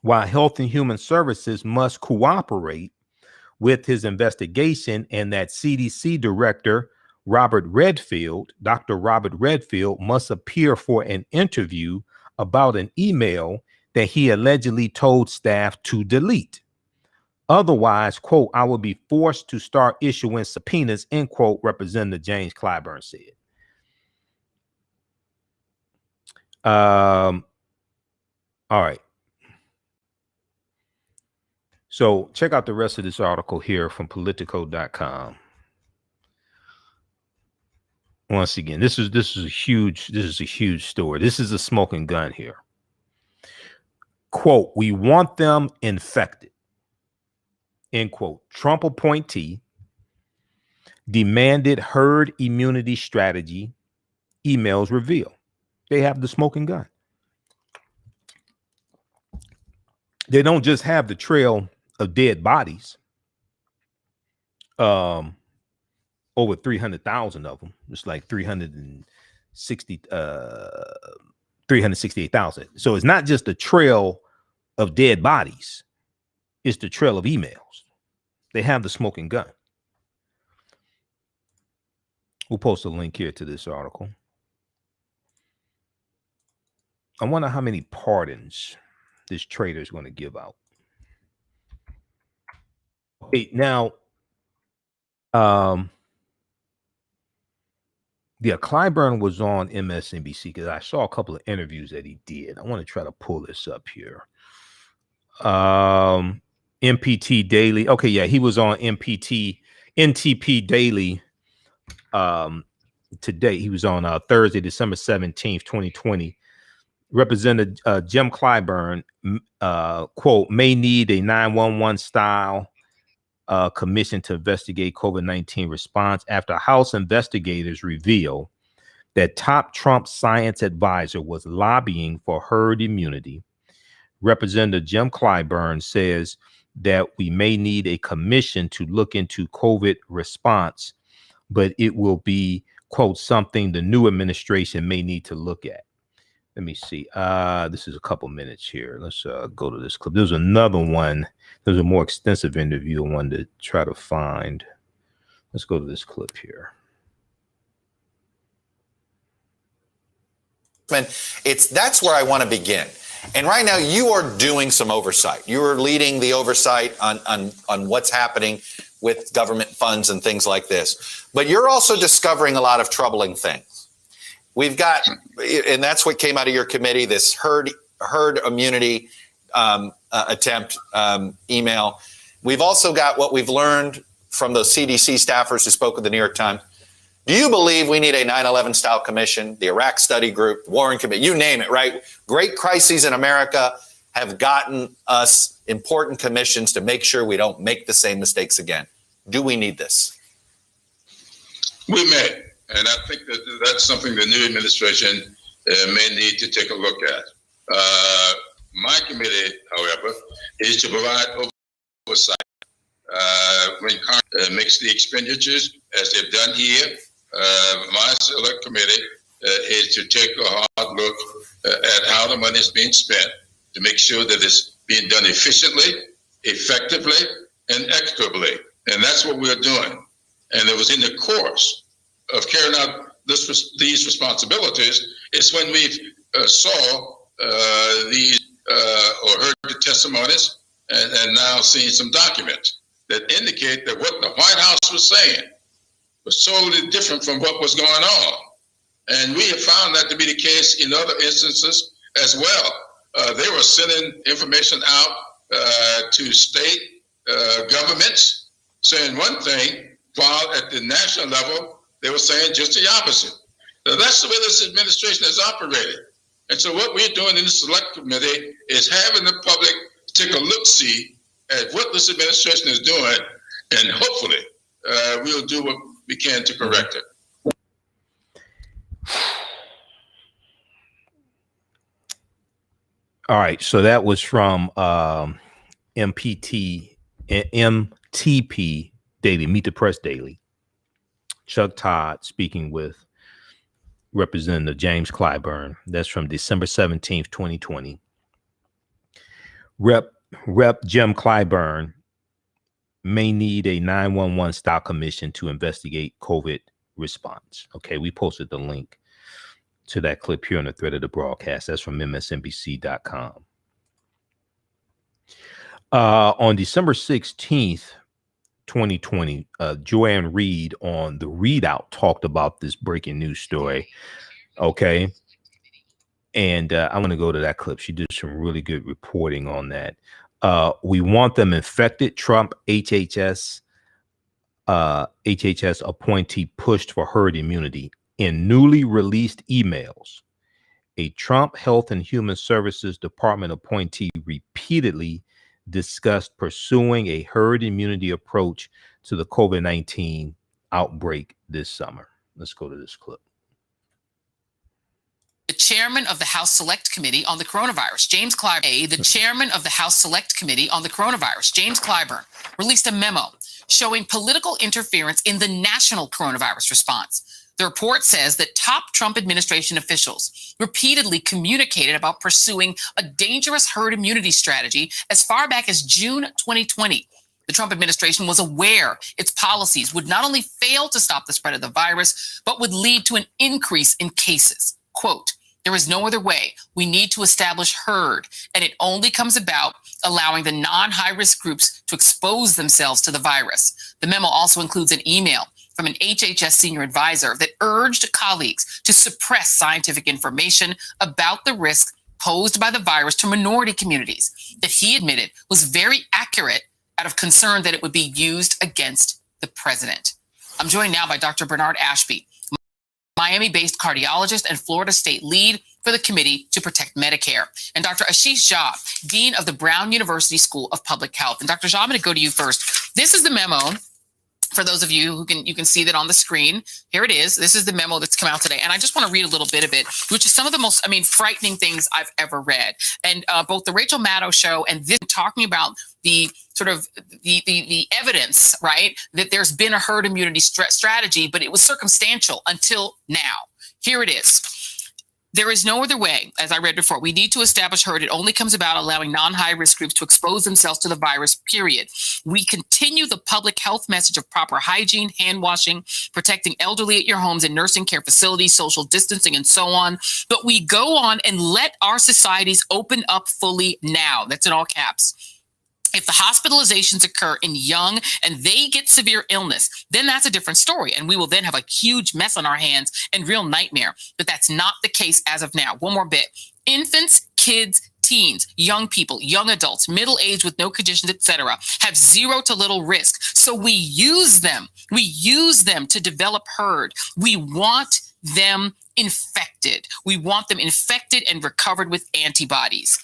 why Health and Human Services must cooperate with his investigation, and that CDC Director Robert Redfield, Dr. Robert Redfield, must appear for an interview about an email that he allegedly told staff to delete. Otherwise, quote, I will be forced to start issuing subpoenas, end quote, Representative James Clyburn said. All right. So check out the rest of this article here from Politico.com. Once again, this is a huge story. This is a smoking gun here. Quote, we want them infected. End quote. Trump appointee demanded herd immunity strategy, emails reveal. They have the smoking gun. They don't just have the trail of dead bodies. Over 300,000 of them. It's like 368,000. So it's not just the trail of dead bodies. It's the trail of emails. They have the smoking gun. We'll post a link here to this article. I wonder how many pardons this traitor is going to give out. Hey, now, Yeah, Clyburn was on MSNBC because I saw a couple of interviews that he did. I want to try to pull this up here. MPT Daily. Okay, yeah, he was on NTP Daily today. He was on Thursday, December 17th, 2020. Representative Jim Clyburn, quote, may need a 911 style commission to investigate COVID-19 response after House investigators reveal that top Trump science advisor was lobbying for herd immunity. Representative Jim Clyburn says that we may need a commission to look into COVID response, but it will be, quote, something the new administration may need to look at. Let me see. This is a couple minutes here. Let's go to this clip. There's another one. There's a more extensive interview I wanted to try to find. Let's go to this clip here. That's where I want to begin. And right now you are doing some oversight. You are leading the oversight on what's happening with government funds and things like this. But you're also discovering a lot of troubling things. We've got, and that's what came out of your committee, this herd immunity attempt email. We've also got what we've learned from those CDC staffers who spoke with the New York Times. Do you believe we need a 9/11 style commission, the Iraq study group, Warren Committee, you name it, right? Great crises in America have gotten us important commissions to make sure we don't make the same mistakes again. Do we need this? We may. And I think that that's something the new administration may need to take a look at. My committee, however, is to provide oversight when Congress makes the expenditures, as they've done here. My select committee is to take a hard look at how the money is being spent to make sure that it's being done efficiently, effectively, and equitably. And that's what we're doing. And it was in the course of carrying out these responsibilities, it's when we saw these or heard the testimonies and now seeing some documents that indicate that what the White House was saying was totally different from what was going on. And we have found that to be the case in other instances as well. They were sending information out to state governments saying one thing, while at the national level, they were saying just the opposite. So that's the way this administration is operating. And so what we're doing in the select committee is having the public take a look-see at what this administration is doing, and hopefully we'll do what we can to correct it. All right, so that was from MTP Daily, Meet the Press Daily. Chuck Todd speaking with Representative James Clyburn. That's from December 17th, 2020. Rep Jim Clyburn may need a 911 style commission to investigate COVID response. Okay, we posted the link to that clip here on the thread of the broadcast. That's from MSNBC.com. On December 16th, 2020, Joanne Reed on The Readout talked about this breaking news story. Okay. And I'm going to go to that clip. She did some really good reporting on that. We want them infected. Trump HHS appointee pushed for herd immunity. In newly released emails, a Trump Health and Human Services Department appointee repeatedly discussed pursuing a herd immunity approach to the COVID-19 outbreak this summer. Let's go to this clip. The chairman of the House Select Committee on the Coronavirus, James Clyburn, the chairman of the House Select Committee on the Coronavirus, James Clyburn, released a memo showing political interference in the national coronavirus response. The report says that top Trump administration officials repeatedly communicated about pursuing a dangerous herd immunity strategy as far back as June 2020. The Trump administration was aware its policies would not only fail to stop the spread of the virus, but would lead to an increase in cases. Quote, There is no other way. We need to establish herd, and it only comes about allowing the non-high-risk groups to expose themselves to the virus. The memo also includes an email from an HHS senior advisor that urged colleagues to suppress scientific information about the risk posed by the virus to minority communities that he admitted was very accurate out of concern that it would be used against the president. I'm joined now by Dr. Bernard Ashby, Miami-based cardiologist and Florida State lead for the Committee to Protect Medicare, and Dr. Ashish Jha, Dean of the Brown University School of Public Health. And Dr. Jha, I'm going to go to you first. This is the memo. For those of you who you can see that on the screen. Here it is. This is the memo that's come out today. And I just want to read a little bit of it, which is some of the most, frightening things I've ever read. And both the Rachel Maddow show and this talking about the sort of the evidence, right, that there's been a herd immunity strategy, but it was circumstantial until now. Here it is. There is no other way, as I read before. We need to establish herd. It only comes about allowing non-high-risk groups to expose themselves to the virus, period. We continue the public health message of proper hygiene, hand washing, protecting elderly at your homes and nursing care facilities, social distancing, and so on. But we go on and let our societies open up fully now. That's in all caps. If the hospitalizations occur in young and they get severe illness, then that's a different story. And we will then have a huge mess on our hands and real nightmare. But that's not the case as of now. One more bit. Infants, kids, teens, young people, young adults, middle age with no conditions, etc., have zero to little risk. So we use them. We use them to develop herd. We want them infected. We want them infected and recovered with antibodies.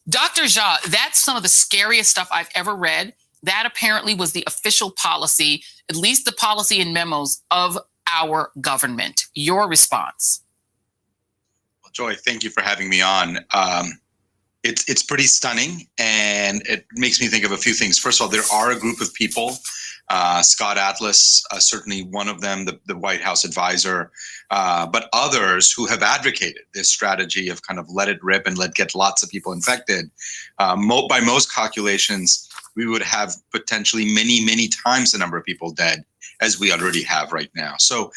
Dr. Jha, that's some of the scariest stuff I've ever read. That apparently was the official policy, at least the policy and memos of our government. Your response? Well, Joy, thank you for having me on. It's pretty stunning, and it makes me think of a few things. First of all, there are a group of people, Scott Atlas, certainly one of them, the White House advisor, but others who have advocated this strategy of kind of let it rip and get lots of people infected. By most calculations, we would have potentially many, many times the number of people dead as we already have right now. So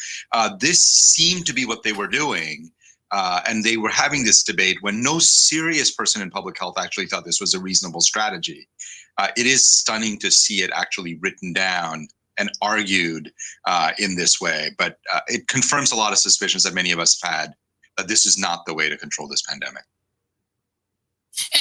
this seemed to be what they were doing. And they were having this debate when no serious person in public health actually thought this was a reasonable strategy. It is stunning to see it actually written down and argued in this way, but it confirms a lot of suspicions that many of us have had that this is not the way to control this pandemic.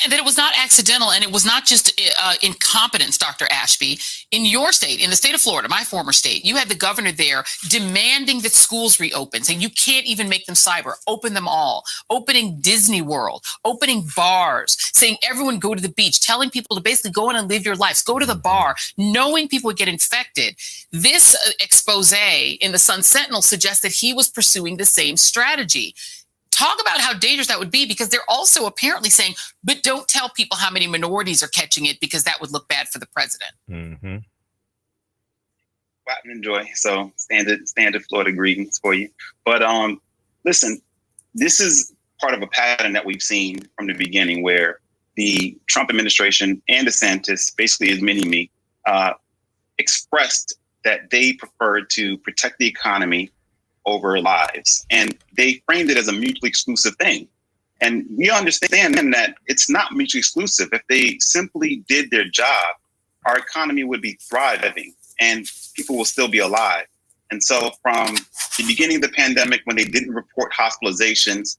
And that it was not accidental, and it was not just incompetence, Dr. Ashby. In your state, in the state of Florida, my former state, you had the governor there demanding that schools reopen, saying you can't even make them cyber, open them all, opening Disney World, opening bars, saying everyone go to the beach, telling people to basically go in and live your lives, go to the bar, knowing people would get infected. This expose in the Sun Sentinel suggests that he was pursuing the same strategy. Talk about how dangerous that would be, because they're also apparently saying, but don't tell people how many minorities are catching it because that would look bad for the president. Mm-hmm. Well, enjoy. So standard Florida greetings for you. But listen, this is part of a pattern that we've seen from the beginning where the Trump administration and DeSantis, basically as mini-me, expressed that they preferred to protect the economy over lives. And they framed it as a mutually exclusive thing. And we understand that it's not mutually exclusive. If they simply did their job, our economy would be thriving and people will still be alive. And so from the beginning of the pandemic, when they didn't report hospitalizations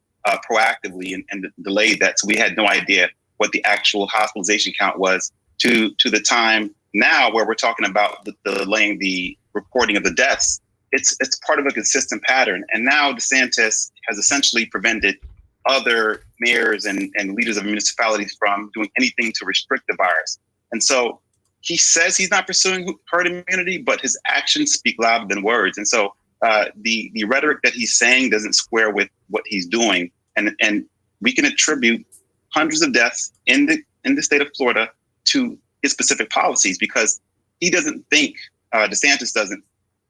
proactively and delayed that, so we had no idea what the actual hospitalization count was, to the time now where we're talking about delaying the reporting of the deaths, it's part of a consistent pattern. And now DeSantis has essentially prevented other mayors and leaders of municipalities from doing anything to restrict the virus. And so he says he's not pursuing herd immunity, but his actions speak louder than words. And so the rhetoric that he's saying doesn't square with what he's doing. And we can attribute hundreds of deaths in the state of Florida to his specific policies, because he doesn't think, DeSantis doesn't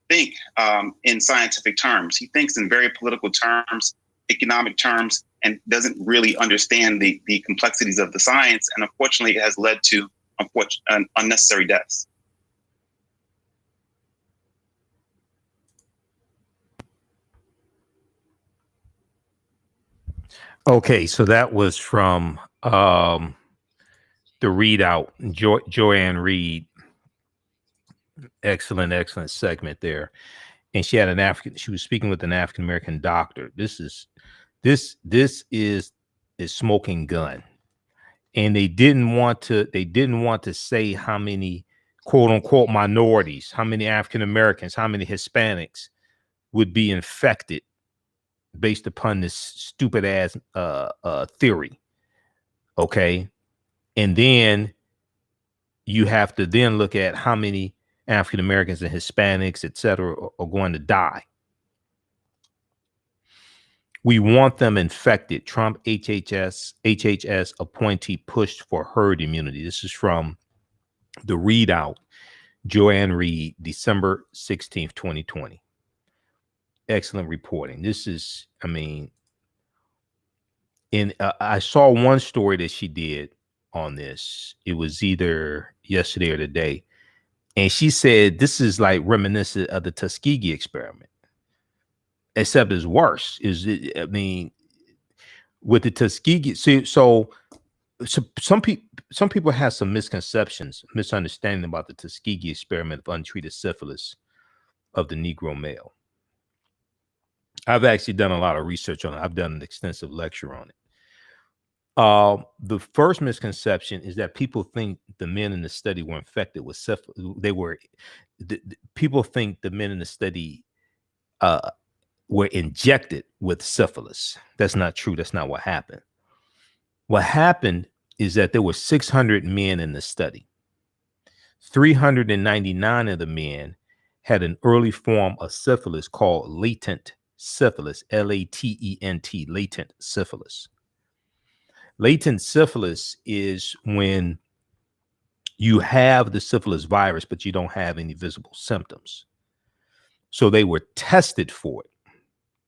think in scientific terms. He thinks in very political terms, economic terms, and doesn't really understand the complexities of the science. And unfortunately, it has led to unnecessary deaths. Okay, so that was from the readout, Joanne Reed. Excellent segment there. And she had she was speaking with an African American doctor. This is a smoking gun. And they didn't want to say how many quote unquote minorities, how many African Americans, how many Hispanics would be infected based upon this stupid ass theory. Okay. And then you have to then look at how many African Americans and Hispanics, et cetera, are going to die. We want them infected. Trump HHS appointee pushed for herd immunity. This is from the readout, Joanne Reed, December 16th, 2020. Excellent reporting. This is, I mean, I saw one story that she did on this. It was either yesterday or today. And she said, this is like reminiscent of the Tuskegee experiment, except it's worse. I mean, with the Tuskegee, so some people have some misunderstanding about the Tuskegee experiment of untreated syphilis of the Negro male. I've actually done a lot of research on it. I've done an extensive lecture on it. The first misconception is that people think the men in the study were infected with syphilis. People think the men in the study were injected with syphilis. That's not true. That's not what happened. What happened is that there were 600 men in the study. 399 of the men had an early form of syphilis called latent syphilis, Latent, latent syphilis. Latent syphilis is when you have the syphilis virus, but you don't have any visible symptoms. So they were tested for it.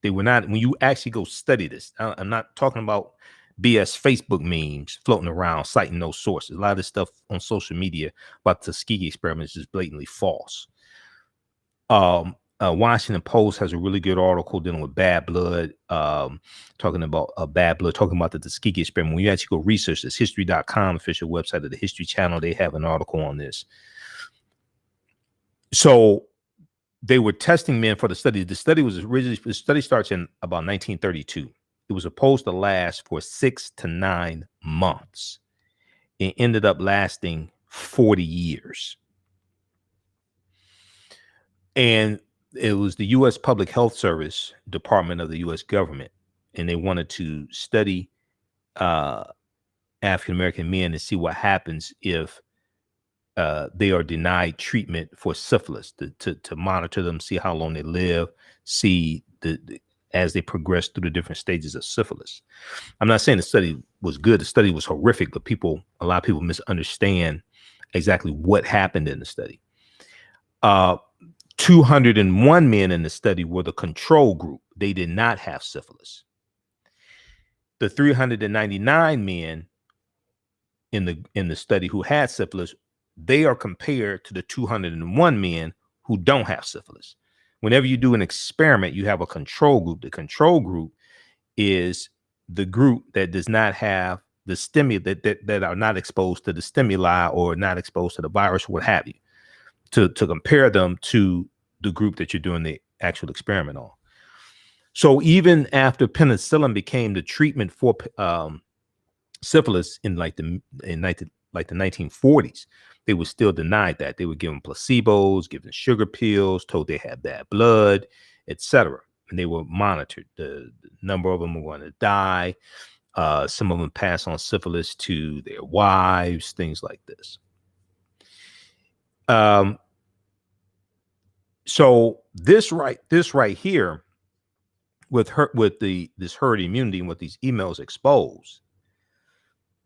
They were not, when you actually go study this, I'm not talking about BS Facebook memes floating around citing no sources. A lot of this stuff on social media about the Tuskegee experiment is just blatantly false. Washington Post has a really good article dealing with bad blood, talking about the Tuskegee experiment. When you actually go research this, history.com, official website of the History Channel, they have an article on this. So they were testing men for the study. The study starts in about 1932. It was supposed to last for 6 to 9 months. It ended up lasting 40 years. And it was the U.S. Public Health Service Department of the U.S. government, and they wanted to study African-American men and see what happens if they are denied treatment for syphilis, to monitor them, see how long they live, see as they progress through the different stages of syphilis. I'm not saying the study was good. The study was horrific, but a lot of people misunderstand exactly what happened in the study. 201 men in the study were the control group. They did not have syphilis. The 399 men in the study who had syphilis, they are compared to the 201 men who don't have syphilis. Whenever you do an experiment, you have a control group. The control group is the group that does not have the stimuli, that are not exposed to the stimuli or not exposed to the virus, what have you, to compare them to the group that you're doing the actual experiment on. So even after penicillin became the treatment for syphilis in the 1940s, they were still denied that. They were given placebos, given sugar pills, told they had bad blood, etc. And they were monitored. The number of them were going to die. Some of them passed on syphilis to their wives, things like this. So this right here, with this herd immunity and what these emails expose,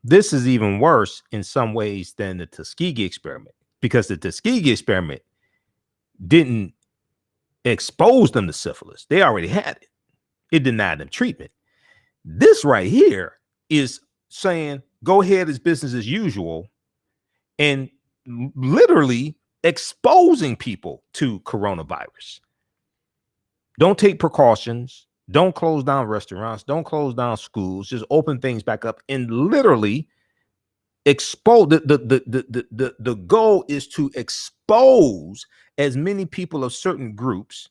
this is even worse in some ways than the Tuskegee experiment, because the Tuskegee experiment didn't expose them to syphilis. They already had it. It denied them treatment. This right here is saying, go ahead, it's business as usual, and literally exposing people to coronavirus. Don't take precautions. Don't close down restaurants. Don't close down schools. Just open things back up and literally expose. The goal is to expose as many people of certain groups,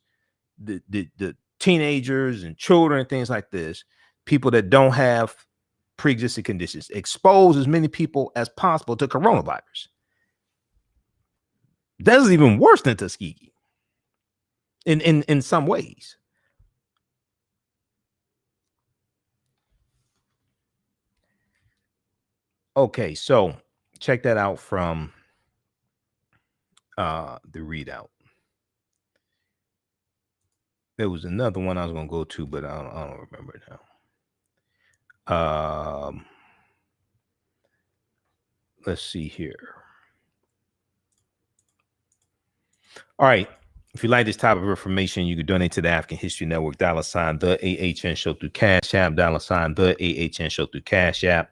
the teenagers and children and things like this, people that don't have pre-existing conditions, expose as many people as possible to coronavirus. That's even worse than Tuskegee in some ways. Okay, so check that out from the readout. There was another one I was going to go to, but I don't remember it now. Let's see here. All right. If you like this type of information, you can donate to the African History Network, $ the AHN Show through Cash App, $ the AHN Show through Cash App.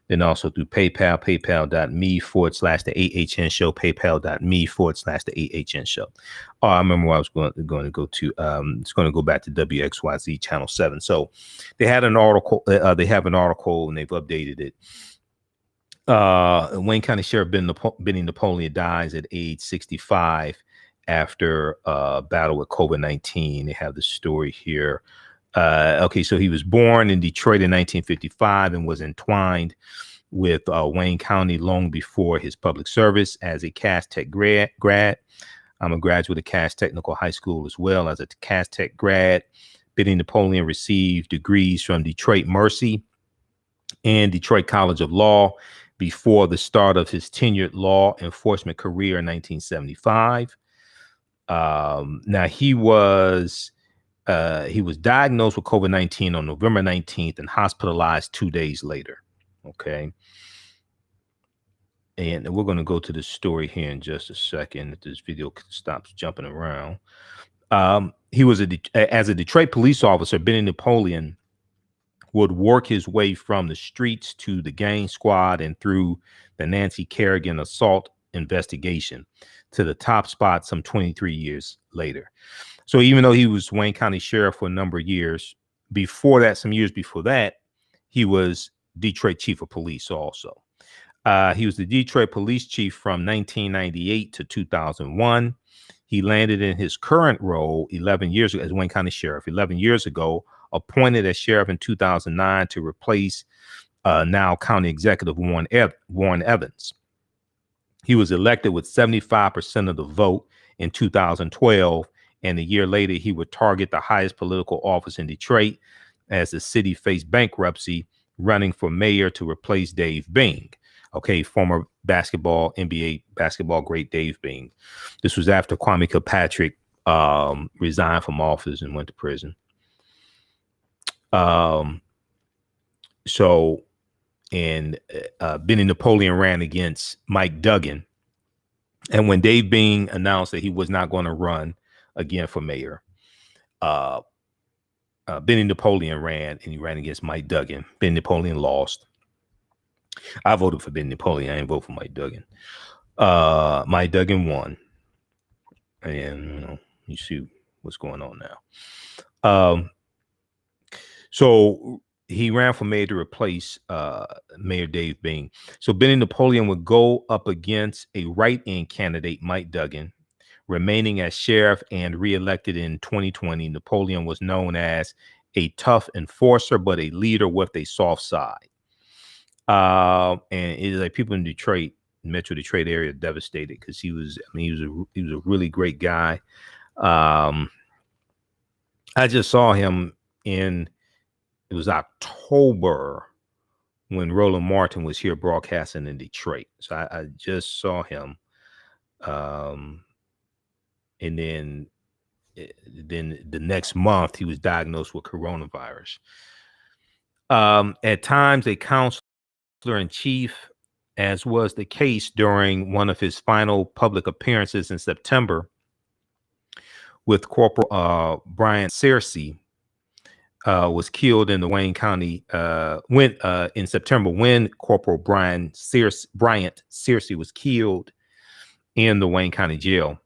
Then also through PayPal, paypal.me/the AHN Show, paypal.me/the AHN Show. Oh, I remember what I was going to go to. It's going to go back to WXYZ Channel 7. So they had an article. They have an article and they've updated it. Wayne County Sheriff Benny Napoleon dies at age 65 after battle with COVID-19. They have the story here. Okay, so he was born in Detroit in 1955 and was entwined with Wayne County long before his public service as a Cass Tech grad. I'm a graduate of Cass Technical High School as well. As a Cass Tech grad, Benny Napoleon received degrees from Detroit Mercy and Detroit College of Law before the start of his tenured law enforcement career in 1975. Now he was diagnosed with COVID-19 on November 19th and hospitalized 2 days later. Okay. And we're going to go to the story here in just a second if this video stops jumping around. He was as a Detroit police officer, Benny Napoleon would work his way from the streets to the gang squad and through the Nancy Kerrigan assault investigation to the top spot some 23 years later. So even though he was Wayne County Sheriff for a number of years, before that, some years before that, he was Detroit Chief of Police also. He was the Detroit Police Chief from 1998 to 2001. He landed in his current role 11 years ago as Wayne County Sheriff, 11 years ago, appointed as sheriff in 2009 to replace now County Executive Warren Evans. He was elected with 75% of the vote in 2012. And a year later, he would target the highest political office in Detroit as the city faced bankruptcy, running for mayor to replace Dave Bing. Okay, former NBA basketball great Dave Bing. This was after Kwame Kilpatrick resigned from office and went to prison. Benny Napoleon ran against Mike Duggan. And when Dave Bing announced that he was not going to run again for mayor, Benny Napoleon ran, and he ran against Mike Duggan. Benny Napoleon lost. I voted for Benny Napoleon. I didn't vote for Mike Duggan. Mike Duggan won. And you see what's going on now. So he ran for mayor to replace Mayor Dave Bing. So Benny Napoleon would go up against a write-in candidate, Mike Duggan. Remaining as sheriff and reelected in 2020, Napoleon was known as a tough enforcer, but a leader with a soft side. And it's like people in Detroit, Metro Detroit area, devastated because he was a really great guy. I just saw him it was October when Roland Martin was here broadcasting in Detroit. So I just saw him. And then the next month he was diagnosed with coronavirus. At times, a counselor in chief, as was the case during one of his final public appearances in September with Corporal Brian Searcy, was killed in the Wayne County in September when Corporal Bryant Searcy was killed in the Wayne County jail.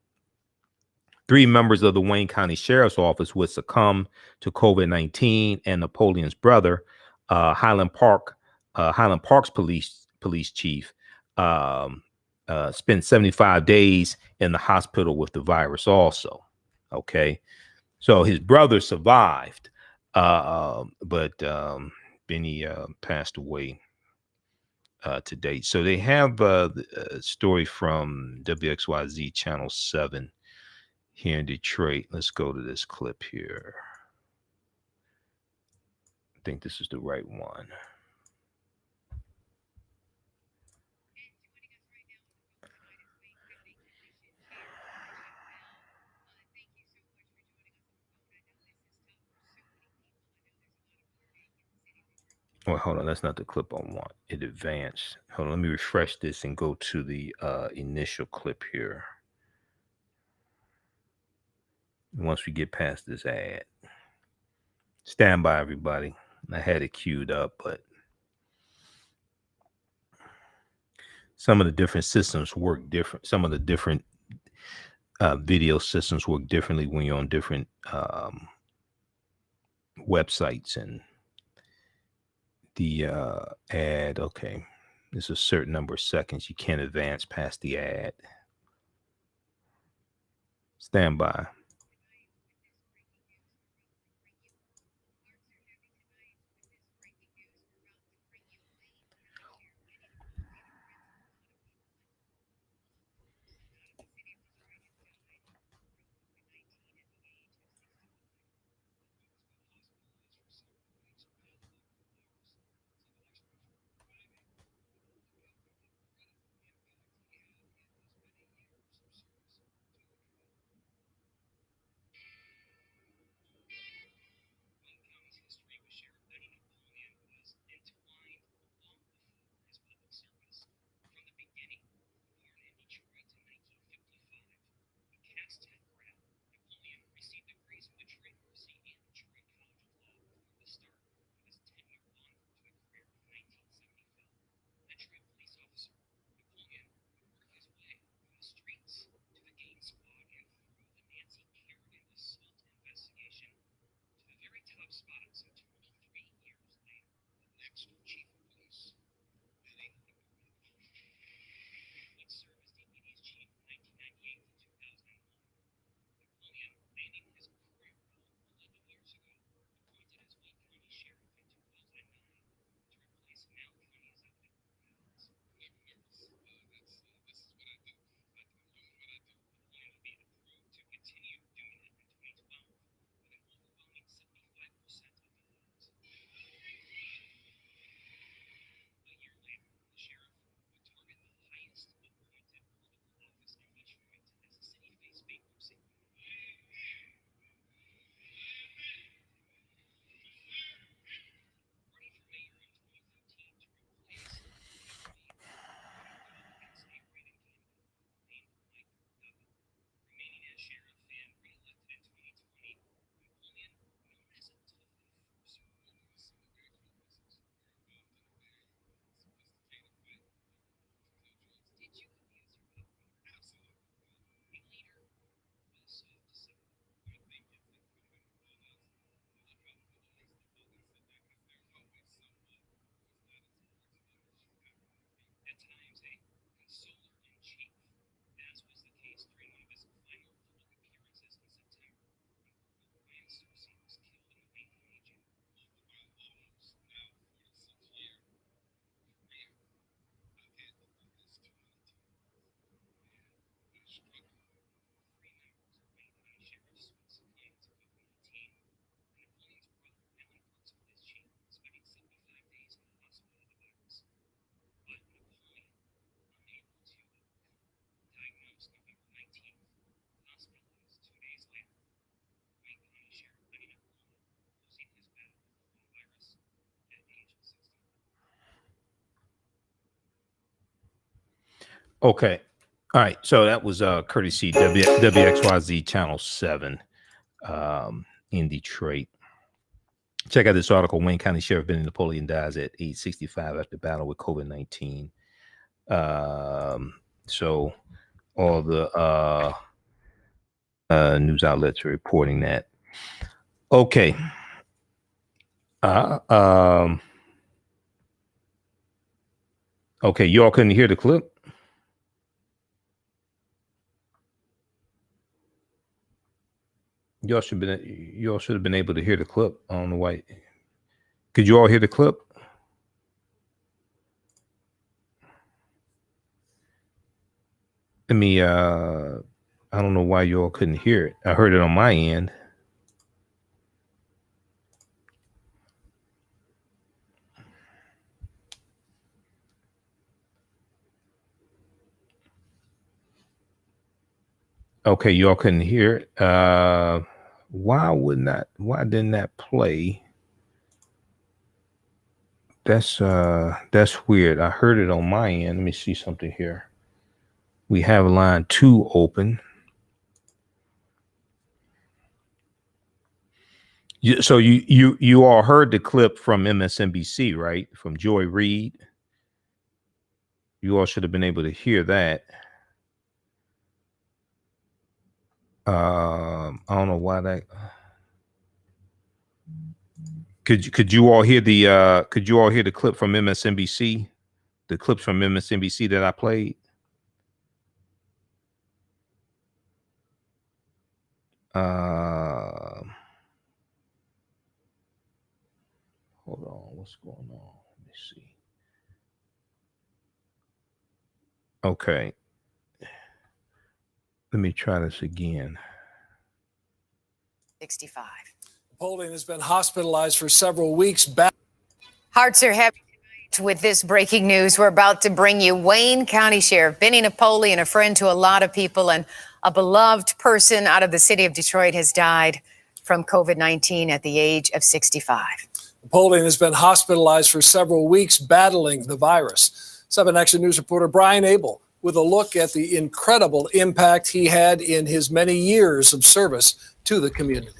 3 members of the Wayne County Sheriff's Office would succumb to COVID-19, and Napoleon's brother, Highland Park's police chief, spent 75 days in the hospital with the virus also. Okay, so his brother survived, but Benny passed away to date. So they have a story from WXYZ Channel 7 here in Detroit. Let's go to this clip here. I think this is the right one. Oh, hold on. That's not the clip I want. It advanced. Hold on. Let me refresh this and go to the initial clip here. Once we get past this ad. Stand by, everybody. I had it queued up, but some of the different systems work different. Some of the different video systems work differently when you're on different websites. And the ad, okay, there's a certain number of seconds. You can't advance past the ad. Stand by. Okay. All right. So that was courtesy WXYZ Channel 7 in Detroit. Check out this article. Wayne County Sheriff Benny Napoleon dies at age 65 after battle with COVID-19. So all the news outlets are reporting that. Okay. Okay, y'all couldn't hear the clip? Y'all should have been able to hear the clip. I don't know why. Could you all hear the clip? Let me I don't know why y'all couldn't hear it. I heard it on my end. Okay, y'all couldn't hear it. Why didn't that play? That's weird. I heard it on my end. Let me see something here. We have line 2 open. So you all heard the clip from MSNBC, right? From Joy Reid. You all should have been able to hear that. I don't know why that. Could you all hear the clip from MSNBC? The clips from MSNBC that I played. Hold on, what's going on? Let me see. Okay. Let me try this again. 65. Napoleon has been hospitalized for several weeks. Hearts are heavy with this breaking news. We're about to bring you Wayne County Sheriff Benny Napoleon, a friend to a lot of people and a beloved person out of the city of Detroit, has died from COVID-19 at the age of 65. Napoleon has been hospitalized for several weeks battling the virus. 7 Action News reporter Brian Abel with a look at the incredible impact he had in his many years of service to the community.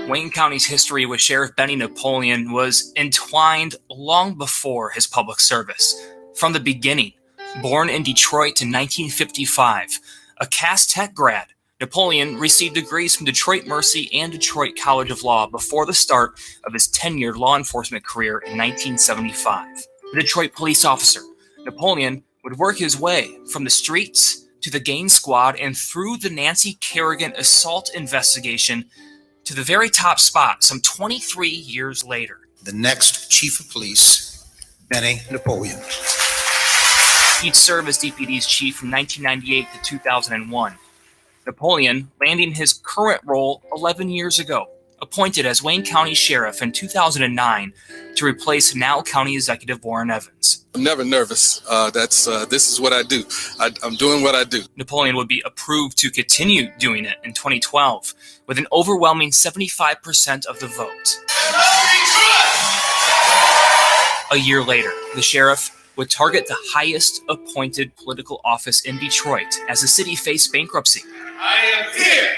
Wayne County's history with Sheriff Benny Napoleon was entwined long before his public service. From the beginning, born in Detroit in 1955, a Cass Tech grad, Napoleon received degrees from Detroit Mercy and Detroit College of Law before the start of his 10-year law enforcement career in 1975. A Detroit police officer, Napoleon would work his way from the streets to the Gaines Squad and through the Nancy Kerrigan assault investigation to the very top spot some 23 years later. The next chief of police, Benny Napoleon. He'd serve as DPD's chief from 1998 to 2001. Napoleon landing his current role 11 years ago, appointed as Wayne County Sheriff in 2009 to replace now County Executive Warren Evans. I'm never nervous. This is what I do. I'm doing what I do. Napoleon would be approved to continue doing it in 2012 with an overwhelming 75% of the vote. A year later, the sheriff would target the highest appointed political office in Detroit as the city faced bankruptcy. I am here.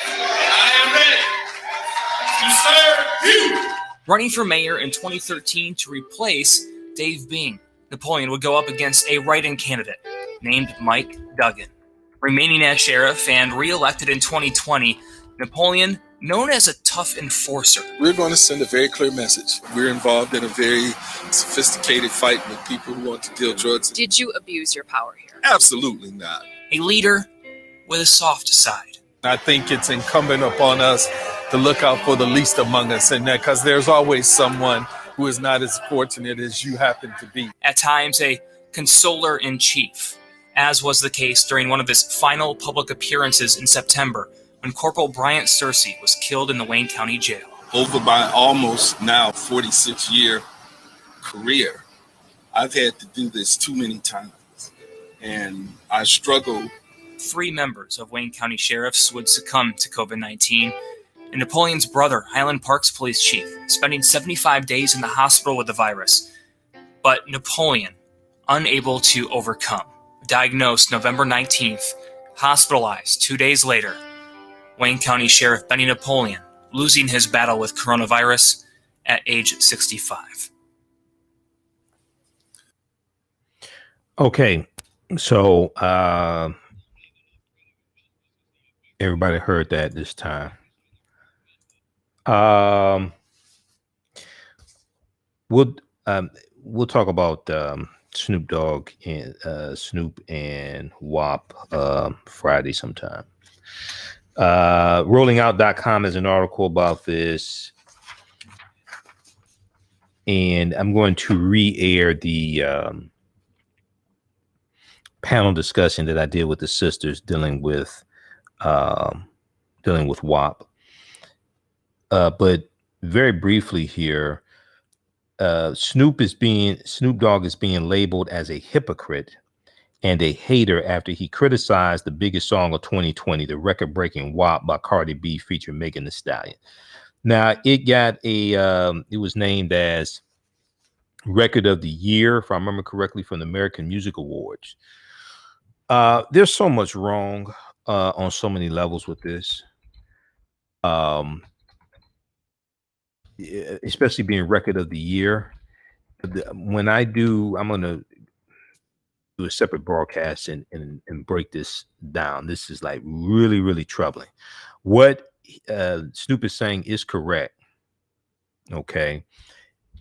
I am ready to serve you. Running for mayor in 2013 to replace Dave Bean, Napoleon would go up against a write-in candidate named Mike Duggan. Remaining as sheriff and re-elected in 2020, Napoleon, known as a tough enforcer. We're going to send a very clear message. We're involved in a very sophisticated fight with people who want to deal drugs. Did you abuse your power here? Absolutely not. A leader with a soft side. I think it's incumbent upon us to look out for the least among us in that, because there's always someone who is not as fortunate as you happen to be. At times, a consoler-in-chief, as was the case during one of his final public appearances in September, when Corporal Bryant Searcy was killed in the Wayne County Jail. Over my almost now 46-year career, I've had to do this too many times, and I struggle. 3 members of Wayne County Sheriffs would succumb to COVID-19, and Napoleon's brother, Highland Park's police chief, spending 75 days in the hospital with the virus. But Napoleon, unable to overcome, diagnosed November 19th, hospitalized 2 days later. Wayne County Sheriff Benny Napoleon losing his battle with coronavirus at age 65. Okay. So everybody heard that this time. We'll talk about Snoop Dogg and Snoop and WAP Friday sometime. Rollingout.com has an article about this, and I'm going to re-air the panel discussion that I did with the sisters dealing with WAP. But very briefly here, Snoop Dogg is being labeled as a hypocrite and a hater after he criticized the biggest song of 2020, the record-breaking WAP by Cardi B featuring Megan Thee Stallion. Now, it was named as Record of the Year, if I remember correctly, from the American Music Awards. There's so much wrong on so many levels with this. Especially being Record of the Year. When I'm going to do a separate broadcast and break this down. This is like really, really troubling. What Snoop is saying is correct. Okay.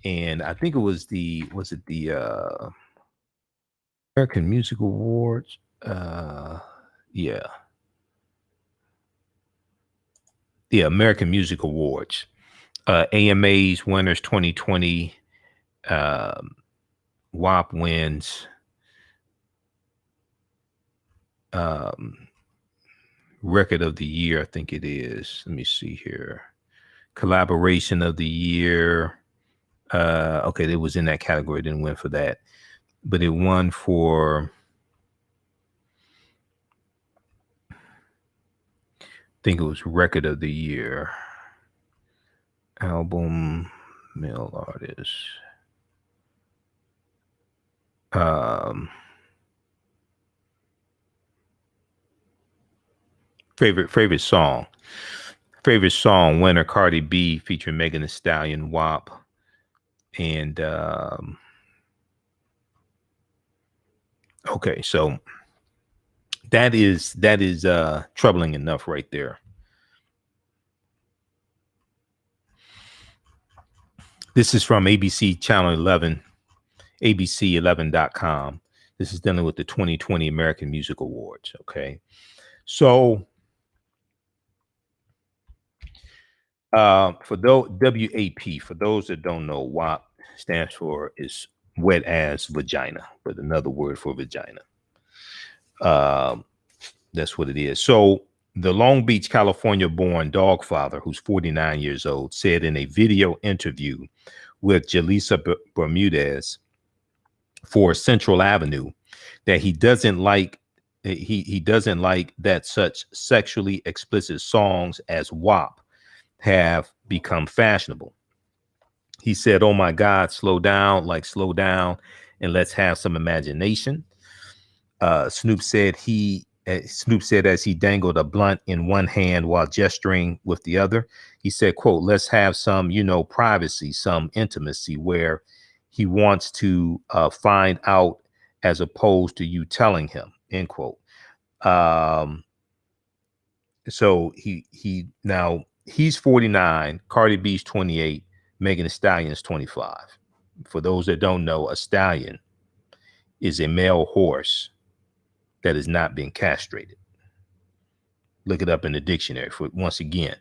And I think it was the American Music Awards? Yeah, American Music Awards. AMA's winners 2020. WAP wins Record of the Year, I think it is. Let me see here. Collaboration of the Year. Okay, it was in that category. It didn't win for that, but it won for, I think it was Record of the Year. Album, male artist. Favorite song winner Cardi B featuring Megan Thee Stallion, WAP. And okay, so that is troubling enough right there. This is from ABC Channel 11, ABC11.com. This is dealing with the 2020 American Music Awards. Okay, so for WAP, for those that don't know, WAP stands for is wet ass vagina, but another word for vagina. That's what it is. So the Long Beach, California born dog father, who's 49 years old, said in a video interview with Jalisa Bermudez for Central Avenue that he doesn't like that such sexually explicit songs as WAP have become fashionable. He said, "Oh my God, slow down, and let's have some imagination." Snoop said as he dangled a blunt in one hand while gesturing with the other. He said, quote, "Let's have some, privacy, some intimacy where he wants to find out as opposed to you telling him," end quote. So he's 49, Cardi B's 28, Megan Thee Stallion's 25. For those that don't know, a stallion is a male horse that is not being castrated. Look it up in the dictionary. Once again,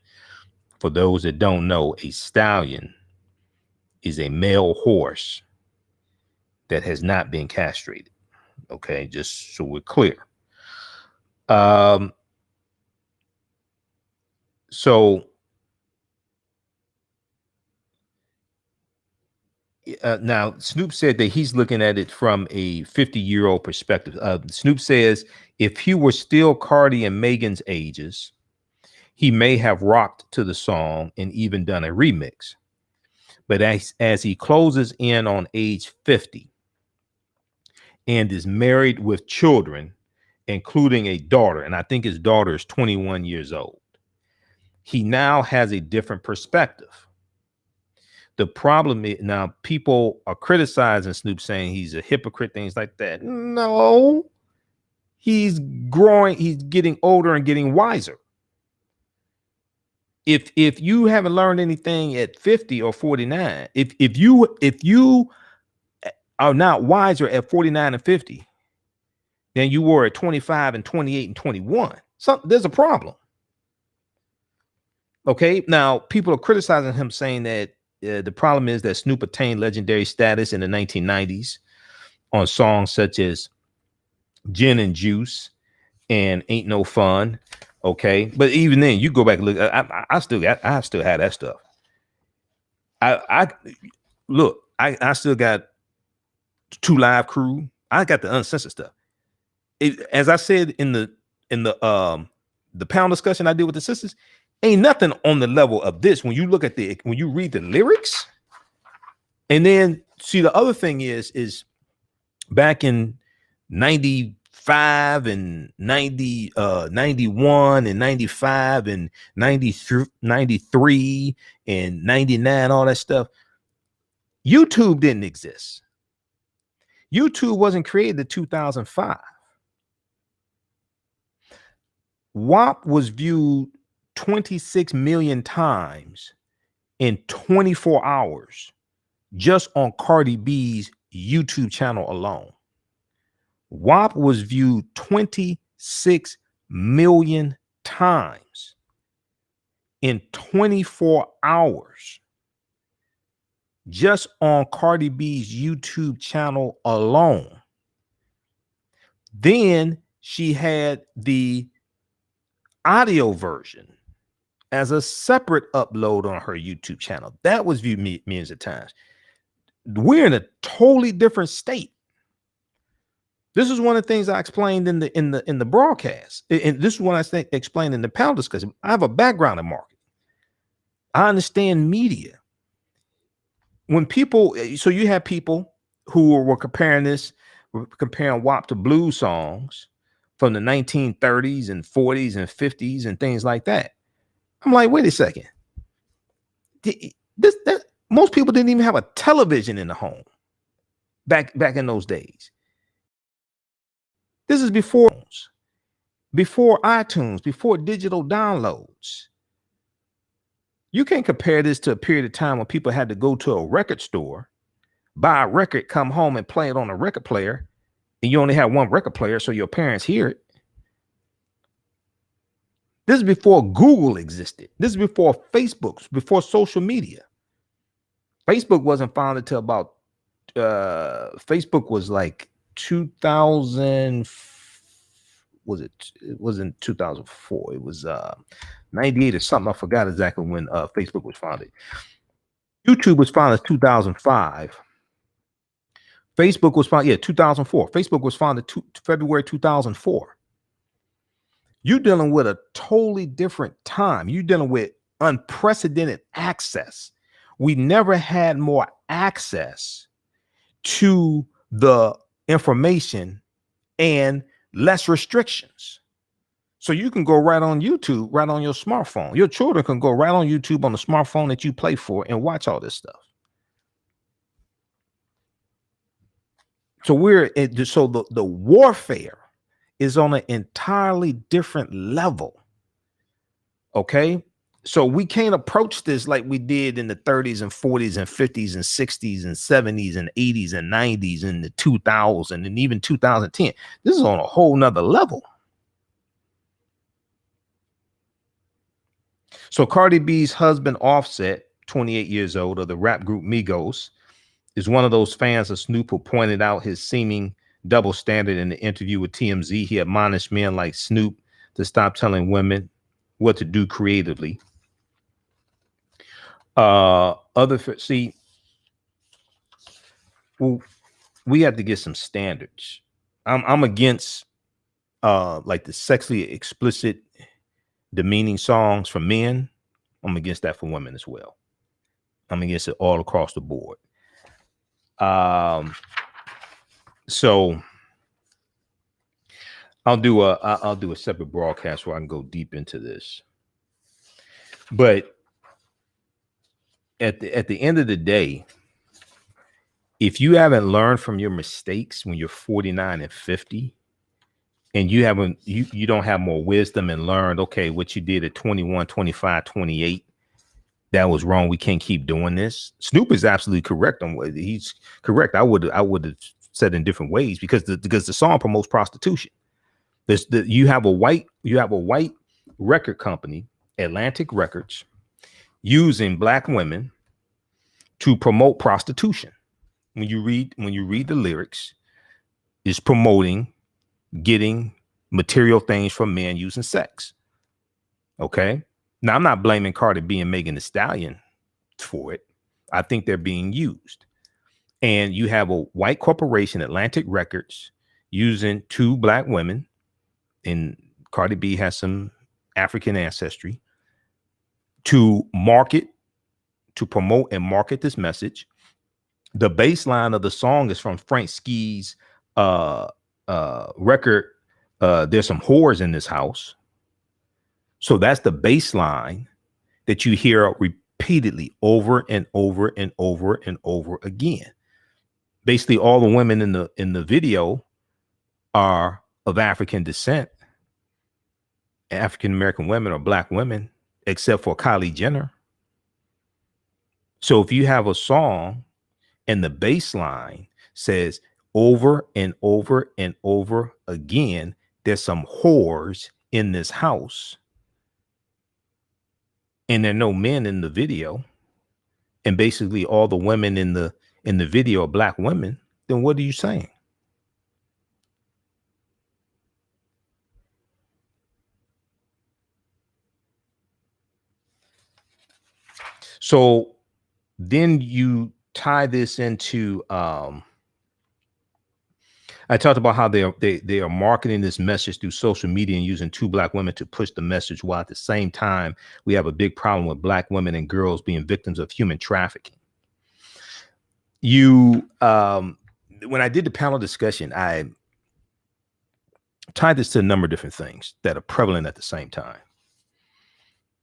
for those that don't know, a stallion is a male horse that has not been castrated. Okay, just so we're clear. Now, Snoop said that he's looking at it from a 50-year-old perspective. Snoop says if he were still Cardi and Megan's ages, he may have rocked to the song and even done a remix. But as he closes in on age 50 and is married with children, including a daughter, and I think his daughter is 21 years old, he now has a different perspective. The problem is now people are criticizing Snoop, saying he's a hypocrite, things like that. No, He's growing, he's getting older and getting wiser. If you haven't learned anything at 50 or 49, if you are not wiser at 49 and 50 than you were at 25 and 28 and 21, there's a problem. Okay, now people are criticizing him, saying that the problem is that Snoop attained legendary status in the 1990s on songs such as Gin and Juice and Ain't No Fun. Okay, but even then, you go back and look. I still had that stuff. I still got 2 Live Crew. I got the uncensored stuff. As I said in the panel discussion I did with the sisters, ain't nothing on the level of this. When you look at when you read the lyrics, and then see, the other thing is back in 95 and 91 and 95 and 93 and 99, all that stuff, YouTube didn't exist. YouTube wasn't created in 2005. WAP was viewed 26 million times in 24 hours just on Cardi B's YouTube channel alone. WAP was viewed 26 million times in 24 hours just on Cardi B's YouTube channel alone. Then she had the audio version as a separate upload on her YouTube channel. That was viewed millions of times. We're in a totally different state. This is one of the things I explained in the broadcast. And this is what I explained in the panel discussion. I have a background in marketing. I understand media. When people, so you have people who were comparing WAP to blues songs from the 1930s and 40s and 50s and things like that. I'm like, wait a second. Most people didn't even have a television in the home back in those days. This is before iTunes, before digital downloads. You can't compare this to a period of time when people had to go to a record store, buy a record, come home and play it on a record player, and you only have one record player, so your parents hear it. This is before Google existed. This is before Facebook, before social media. Facebook wasn't founded till about, Facebook was like 2000, it wasn't 2004. It was 98 or something. I forgot exactly when Facebook was founded. YouTube was founded in 2005. Facebook was founded, 2004. Facebook was founded February 2004. You're dealing with a totally different time. You're dealing with unprecedented access. We never had more access to the information and less restrictions. So you can go right on YouTube, right on your smartphone. Your children can go right on YouTube on the smartphone that you play for and watch all this stuff. So the warfare is on an entirely different level. Okay. So we can't approach this like we did in the 30s and 40s and 50s and 60s and 70s and 80s and 90s and the 2000 and even 2010. This is on a whole nother level. So Cardi B's husband, Offset, 28 years old, of the rap group Migos, is one of those fans of Snoop who pointed out his seeming double standard in the interview with TMZ. He admonished men like Snoop to stop telling women what to do creatively. We have to get some standards. I'm against like the sexually explicit, demeaning songs for men. I'm against that for women as well. I'm against it all across the board. So I'll do a separate broadcast where I can go deep into this. But at the end of the day, if you haven't learned from your mistakes when you're 49 and 50, and you don't have more wisdom and learned, okay, what you did at 21, 25, 28, that was wrong. We can't keep doing this. Snoop is absolutely correct on what he's correct. I would have said in different ways because the song promotes prostitution. You have a white record company, Atlantic Records, using black women to promote prostitution. When you read the lyrics, it's promoting getting material things from men using sex. Okay. Now, I'm not blaming Cardi B and Megan Thee Stallion for it. I think they're being used. And you have a white corporation, Atlantic Records, using two black women, and Cardi B has some African ancestry, to promote and market this message. The bass line of the song is from Frank Ski's record, There's Some Whores in This House. So that's the bass line that you hear repeatedly over and over and over and over again. Basically, all the women in the video are of African descent. African American women or black women, except for Kylie Jenner. So if you have a song and the bass line says over and over and over again, there's some whores in this house, and there are no men in the video, and basically all the women in the video are black women, then what are you saying? So then you tie this into I talked about how they are marketing this message through social media and using two black women to push the message, while at the same time we have a big problem with black women and girls being victims of human trafficking. When I did the panel discussion, I tied this to a number of different things that are prevalent at the same time.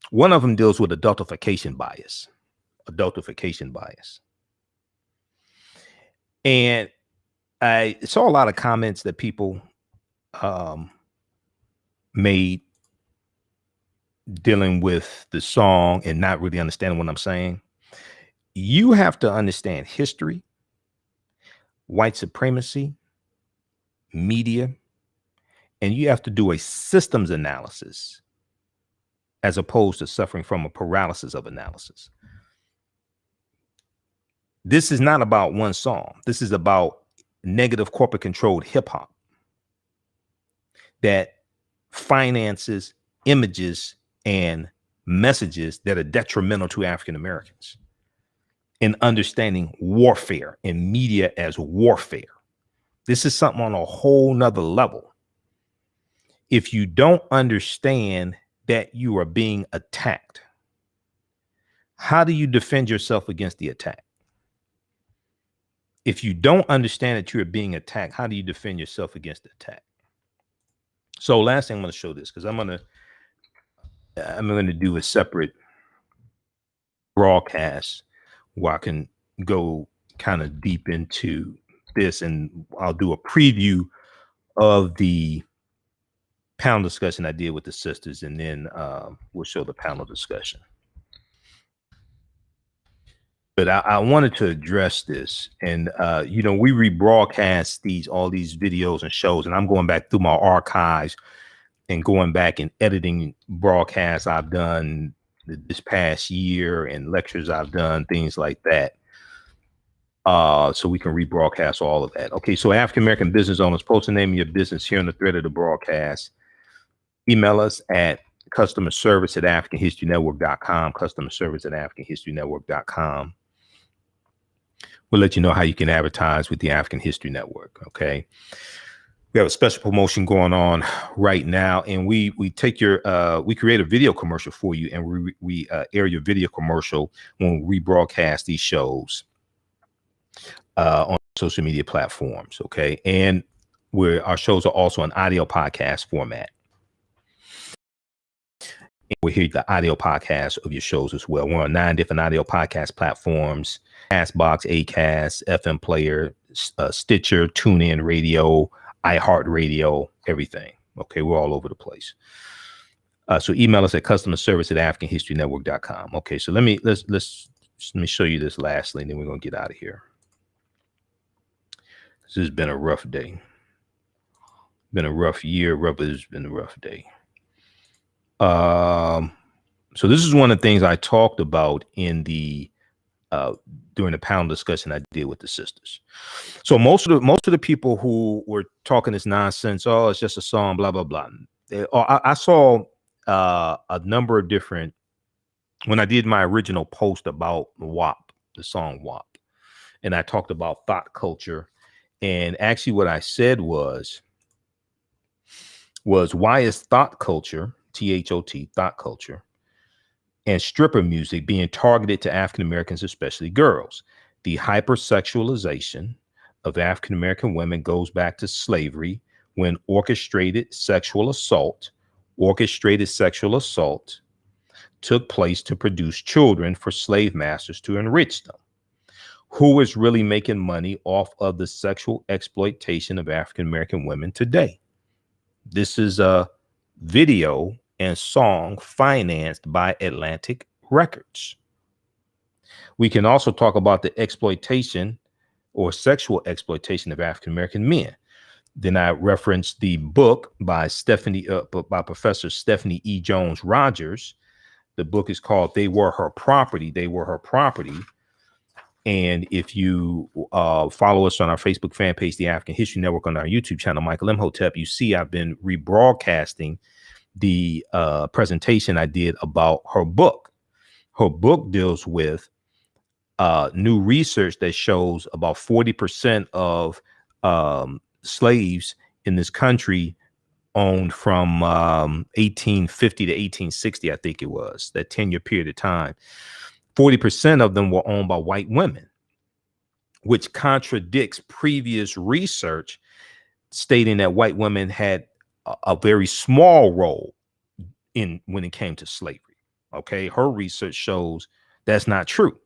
One of them deals with adultification bias. And I saw a lot of comments that people made dealing with the song and not really understanding what I'm saying. You have to understand history, white supremacy, media, and you have to do a systems analysis as opposed to suffering from a paralysis of analysis. This is not about one song. This is about negative corporate controlled hip hop that finances images and messages that are detrimental to African Americans, and understanding warfare and media as warfare. This is something on a whole nother level. If you don't understand that you are being attacked, how do you defend yourself against the attack? If you don't understand that you're being attacked, how do you defend yourself against the attack? So last thing I'm going to show this, because I'm going to do a separate broadcast where I can go kind of deep into this, and I'll do a preview of the panel discussion I did with the sisters, and then we'll show the panel discussion. But I wanted to address this, and we rebroadcast all these videos and shows, and I'm going back through my archives and going back and editing broadcasts I've done this past year and lectures I've done, things like that. So we can rebroadcast all of that. Okay, so African American business owners, post the name of your business here on the thread of the broadcast. Email us at customerservice@africanhistorynetwork.com, customerservice@africanhistorynetwork.com. We'll let you know how you can advertise with the African History Network. Okay. We have a special promotion going on right now, and we take we create a video commercial for you, and we air your video commercial when we rebroadcast these shows on social media platforms. Okay. And our shows are also on audio podcast format. And we hear the audio podcast of your shows as well. We're on 9 different audio podcast platforms: Castbox, Acast, FM Player, Stitcher, TuneIn Radio, iHeartRadio, everything. Okay, we're all over the place. So email us at customerservice@AfricanHistoryNetwork.com. Okay, so let me show you this lastly, and then we're gonna get out of here. This has been a rough day. Been a rough year. It's been a rough day. So this is one of the things I talked about in the during the panel discussion I did with the sisters. So most of the people who were talking this nonsense, oh, it's just a song, blah blah blah. I saw a number of different, when I did my original post about WAP, the song WAP, and I talked about thought culture, and actually what I said was why is thought culture, THOT, thought culture, and stripper music being targeted to African Americans, especially girls? The hypersexualization of African American women goes back to slavery, when orchestrated sexual assault took place to produce children for slave masters to enrich them. Who is really making money off of the sexual exploitation of African American women today? This is a video and song financed by Atlantic Records. We can also talk about the exploitation or sexual exploitation of African American men. Then I referenced the book by Professor Stephanie E. Jones Rogers. The book is called "They Were Her Property." They were her property. And if you follow us on our Facebook fan page, The African History Network, on our YouTube channel, Michael Imhotep, you see I've been rebroadcasting the presentation I did about her book. Her book deals with new research that shows about 40% of slaves in this country owned from 1850 to 1860, I think it was, that 10-year period of time. 40% of them were owned by white women, which contradicts previous research stating that white women had a very small role in when it came to slavery. Okay, her research shows that's not true.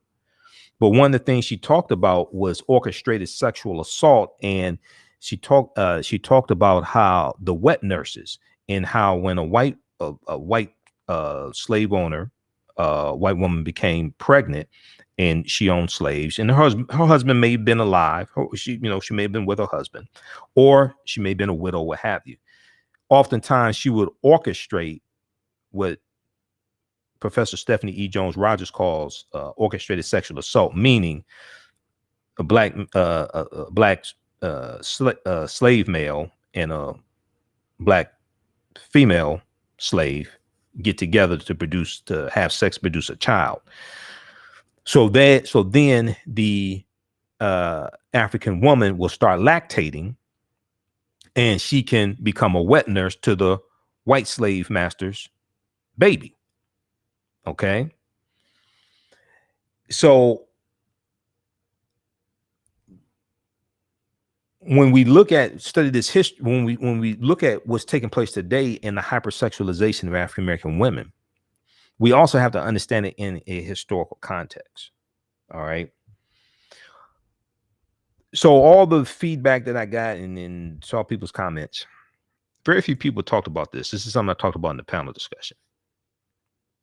But one of the things she talked about was orchestrated sexual assault, and she talked about how the wet nurses, and how when a white slave owner, white woman, became pregnant and she owned slaves, and her husband may have been alive, she may have been with her husband, or she may have been a widow, what have you. Oftentimes she would orchestrate what Professor Stephanie E. Jones Rogers calls orchestrated sexual assault, meaning a black slave male and a black female slave get together to have sex, produce a child. So then the African woman will start lactating, and she can become a wet nurse to the white slave master's baby. Okay. So when we study this history, when we look at what's taking place today in the hypersexualization of African American women, we also have to understand it in a historical context. All right. So all the feedback that I got and saw people's comments, very few people talked about this. This is something I talked about in the panel discussion,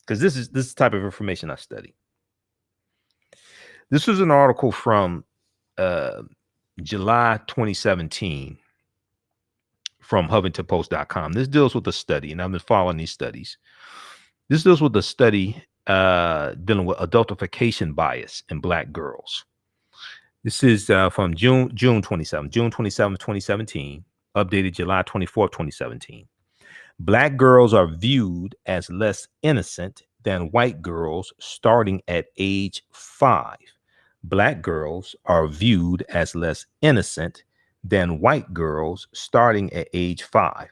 because this is the type of information I study. This was an article from July 2017 from HuffingtonPost.com. This deals with a study, and I've been following these studies. This deals with a study dealing with adultification bias in Black girls. This is from June 27, 2017, updated July 24, 2017. Black girls are viewed as less innocent than white girls starting at age 5. Black girls are viewed as less innocent than white girls starting at age 5.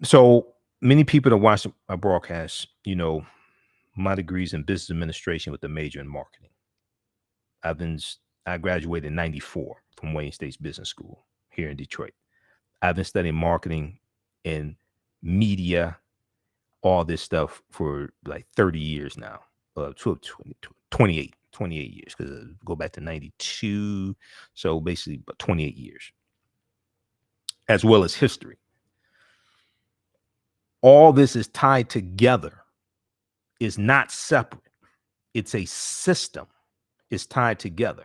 So many people that watch my broadcast, my degrees in business administration with a major in marketing. I graduated in 94 from Wayne State's Business School here in Detroit. I've been studying marketing and media, all this stuff for like 30 years now, 28 years, because go back to 92. So basically about 28 years. as well as history. All this is tied together. It's not separate. It's a system. It's tied together.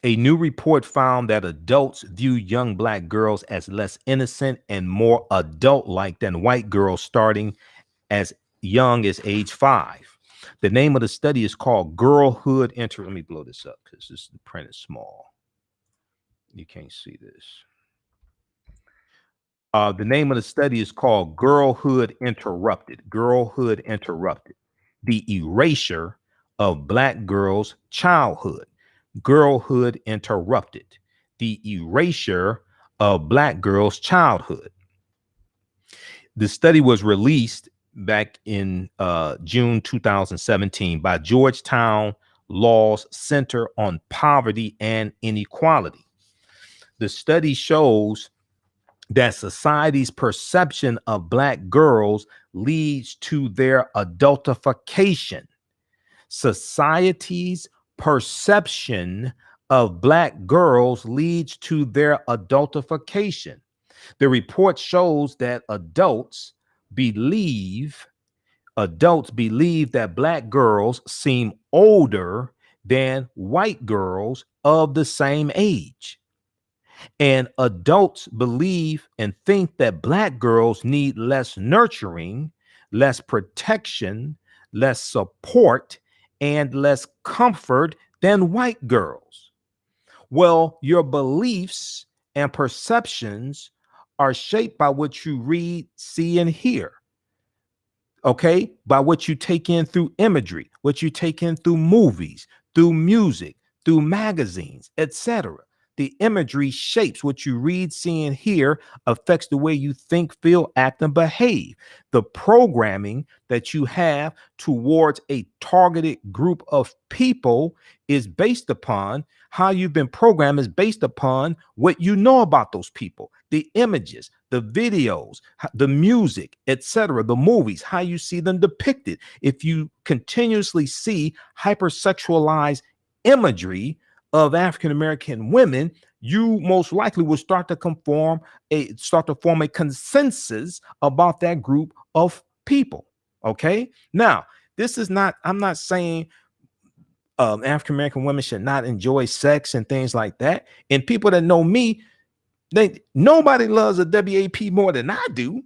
A new report found that adults view young Black girls as less innocent and more adult-like than white girls starting as young as age 5. The name of the study is called Girlhood Enter. Let me blow this up because the print is small. You can't see this. The name of the study is called Girlhood Interrupted. Girlhood Interrupted. The erasure of Black girls' childhood. Girlhood Interrupted. The erasure of Black girls' childhood. The study was released back in June 2017 by Georgetown Law's Center on Poverty and Inequality. The study shows that society's perception of Black girls leads to their adultification. Society's perception of Black girls leads to their adultification. The report shows that adults believe that Black girls seem older than white girls of the same age. And adults believe and think that Black girls need less nurturing, less protection, less support, and less comfort than white girls. Well, your beliefs and perceptions are shaped by what you read, see, and hear. Okay? By what you take in through imagery, what you take in through movies, through music, through magazines, etc. The imagery shapes what you read, see, and hear, affects the way you think, feel, act, and behave. The programming that you have towards a targeted group of people is based upon how you've been programmed, is based upon what you know about those people. The images, the videos, the music, etc., the movies, how you see them depicted. If you continuously see hypersexualized imagery of African-American women, you most likely will start to form a consensus about that group of people. Okay. Now, this is not, I'm not saying African-American women should not enjoy sex and things like that. And people that know me, nobody loves a WAP more than I do.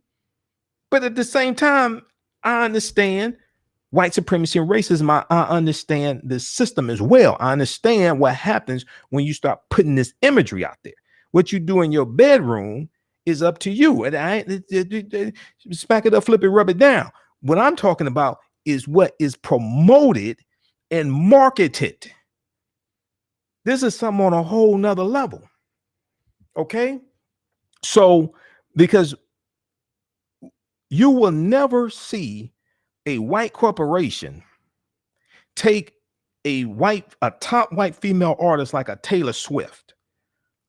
But at the same time, I understand white supremacy and racism. I understand the system as well. I understand what happens when you start putting this imagery out there. What you do in your bedroom is up to you. And smack it up, flip it, rub it down. What I'm talking about is what is promoted and marketed. This is something on a whole nother level. Okay. So, because you will never see a white corporation take a top white female artist like a Taylor Swift,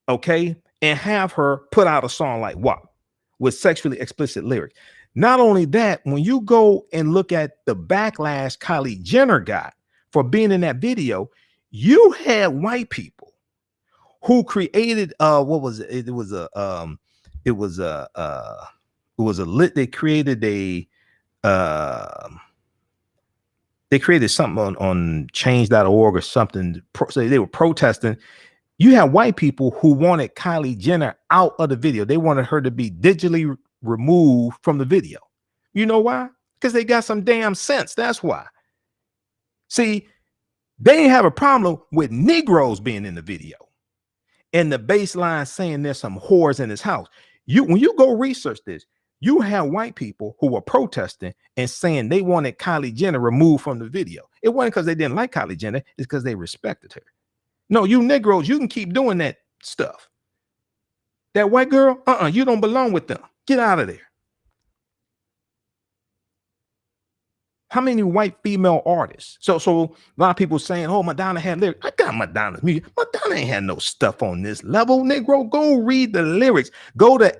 okay, and have her put out a song like WAP with sexually explicit lyrics. Not only that, when you go and look at the backlash Kylie Jenner got for being in that video, you had white people who created they created something on change.org or something. So they were protesting. You have white people who wanted Kylie Jenner out of the video. They wanted her to be digitally removed from the video. You know why? Because they got some damn sense. That's why. See, they didn't have a problem with Negroes being in the video and the baseline saying there's some whores in his house. When you go research this, you have white people who were protesting and saying they wanted Kylie Jenner removed from the video. It wasn't because they didn't like Kylie Jenner. It's because they respected her. No, you Negroes, you can keep doing that stuff. That white girl, you don't belong with them. Get out of there. How many white female artists? So a lot of people saying, oh, Madonna had lyrics. I got Madonna's music. Madonna ain't had no stuff on this level. Negro, go read the lyrics. Go to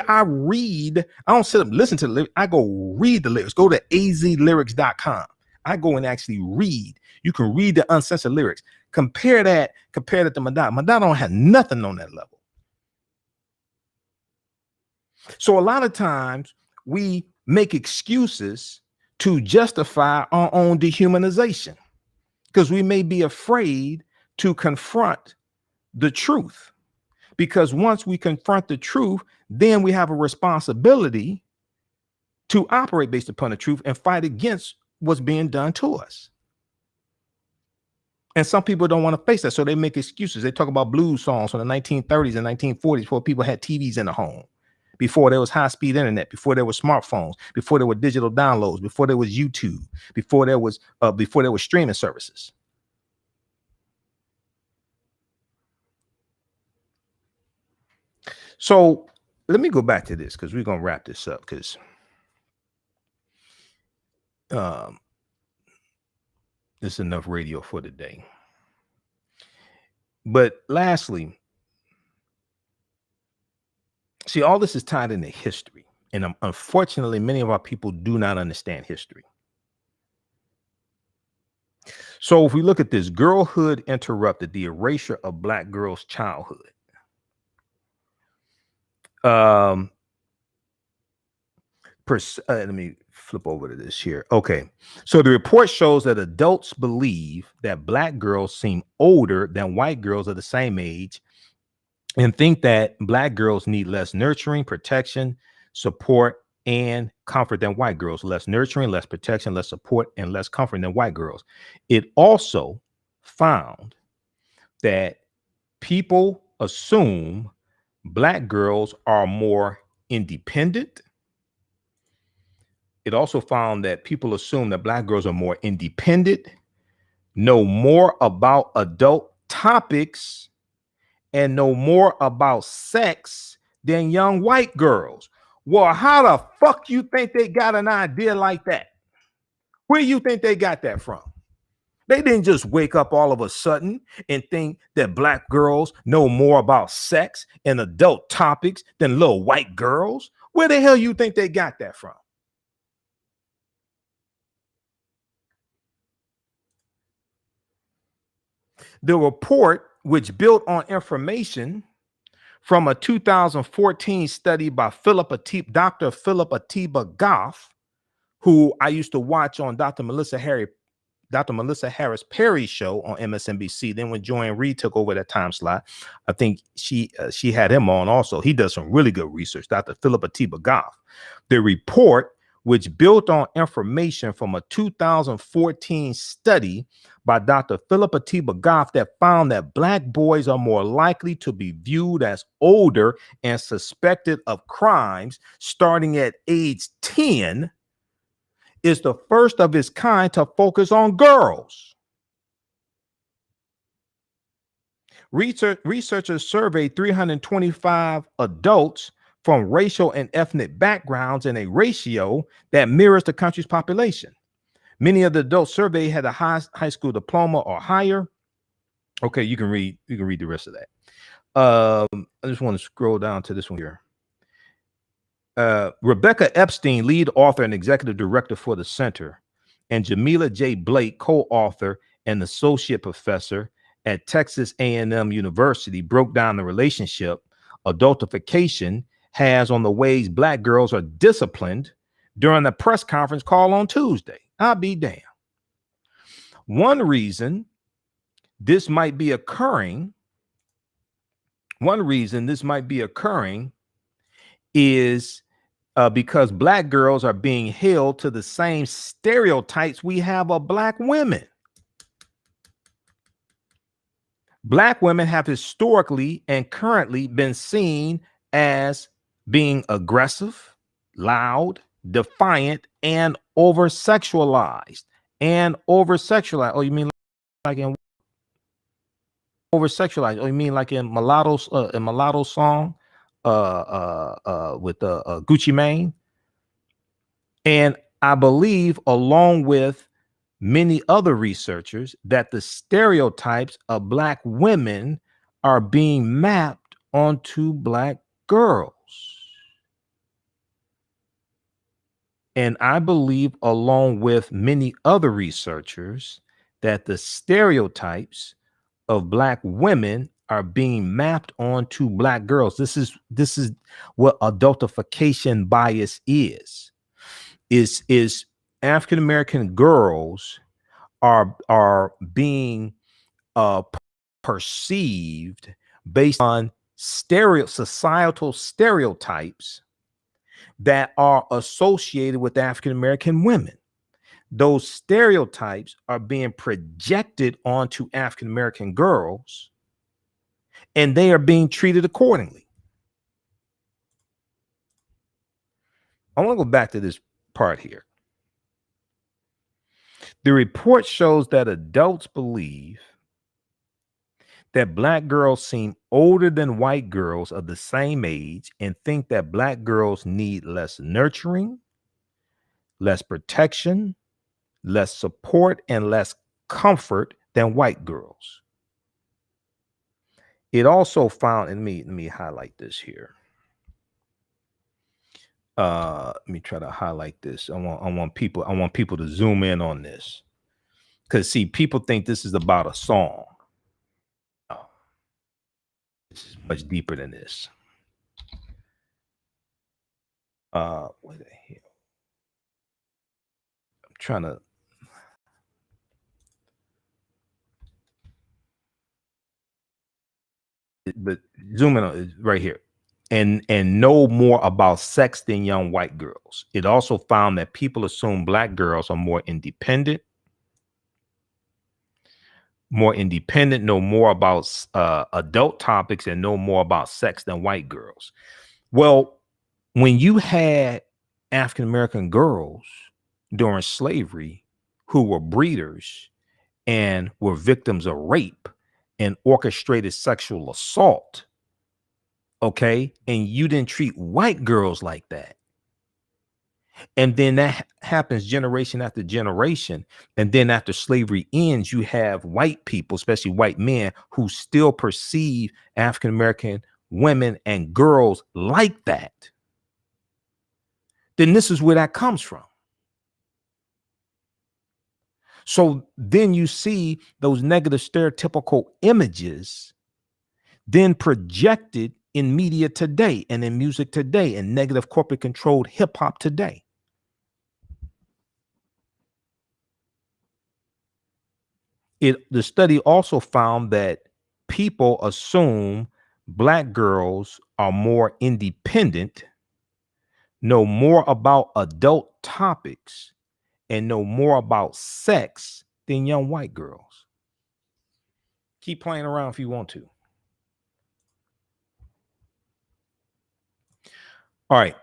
I read. I don't sit up and listen to the lyrics. I go read the lyrics. Go to azlyrics.com. I go and actually read. You can read the uncensored lyrics. Compare that to Madonna. Madonna don't have nothing on that level. So a lot of times we make excuses to justify our own dehumanization because we may be afraid to confront the truth. Because once we confront the truth, then we have a responsibility to operate based upon the truth and fight against what's being done to us. And some people don't want to face that, so they make excuses. They talk about blues songs from the 1930s and 1940s before people had TVs in the home, before there was high-speed internet, before there were smartphones, before there were digital downloads, before there was YouTube, before there was streaming services. So let me go back to this because we're gonna wrap this up because it's enough radio for today. But lastly, see, all this is tied into history. And unfortunately, many of our people do not understand history. So if we look at this, girlhood interrupted, the erasure of Black girls' childhood. Let me flip over to this here. Okay. So the report shows that adults believe that Black girls seem older than white girls of the same age and think that Black girls need less nurturing, protection, support, and comfort than white girls. Less nurturing, less protection, less support, and less comfort than white girls. It also found that people assume Black girls are more independent. It also found that people assume that Black girls are more independent, know more about adult topics, and know more about sex than young white girls. Well, how the fuck you think they got an idea like that? Where do you think they got that from? They didn't just wake up all of a sudden and think that Black girls know more about sex and adult topics than little white girls. Where the hell you think they got that from? The report, which built on information from a 2014 study by Dr. Philip Atiba Goff, who I used to watch on Dr. Melissa Harris Perry's show on MSNBC. Then when Joanne Reed took over that time slot, I think she had him on also. He does some really good research, Dr. Philip Atiba Goff. The report, which built on information from a 2014 study by Dr. Philip Atiba Goff that found that Black boys are more likely to be viewed as older and suspected of crimes starting at age 10, is the first of its kind to focus on girls. Researchers surveyed 325 adults from racial and ethnic backgrounds in a ratio that mirrors the country's population. Many of the adults surveyed had a high school diploma or higher. Okay, you can read the rest of that. I just want to scroll down to this one here. Rebecca Epstein, lead author and executive director for the center, and Jamila J. Blake, co-author and associate professor at Texas A&M University, broke down the relationship adultification has on the ways Black girls are disciplined during a press conference call on Tuesday. I'll be damned. One reason this might be occurring is because Black girls are being held to the same stereotypes we have of Black women. Black women have historically and currently been seen as being aggressive, loud, defiant, and over-sexualized. Oh, you mean like in over-sexualized? Oh, you mean like in Mulatto's song with Gucci Mane? And I believe, along with many other researchers, that the stereotypes of Black women are being mapped onto Black girls. And I believe, along with many other researchers, that the stereotypes of Black women are being mapped onto black girls. This is what adultification bias is African American girls are being perceived based on societal stereotypes that are associated with African American women. Those stereotypes are being projected onto African American girls, and they are being treated accordingly. I want to go back to this part here. The report shows that adults believe that black girls seem older than white girls of the same age and think that black girls need less nurturing, less protection, less support, and less comfort than white girls. It also found, and let me highlight this here. Let me try to highlight this. I want people to zoom in on this, because see, people think this is about a song. No, this is much deeper than this. What the hell? I'm trying to. But zoom in on right here. And know more about sex than young white girls. It also found that people assume black girls are more independent, know more about adult topics, and know more about sex than white girls. Well, when you had African American girls during slavery who were breeders and were victims of rape and orchestrated sexual assault, okay, and you didn't treat white girls like that, and then that happens generation after generation, and then after slavery ends, you have white people, especially white men, who still perceive African American women and girls like that, then this is where that comes from. So then you see those negative stereotypical images then projected in media today and in music today and negative corporate controlled hip hop today. The study also found that people assume black girls are more independent, know more about adult topics, and know more about sex than young white girls. Keep playing around if you want to. All right.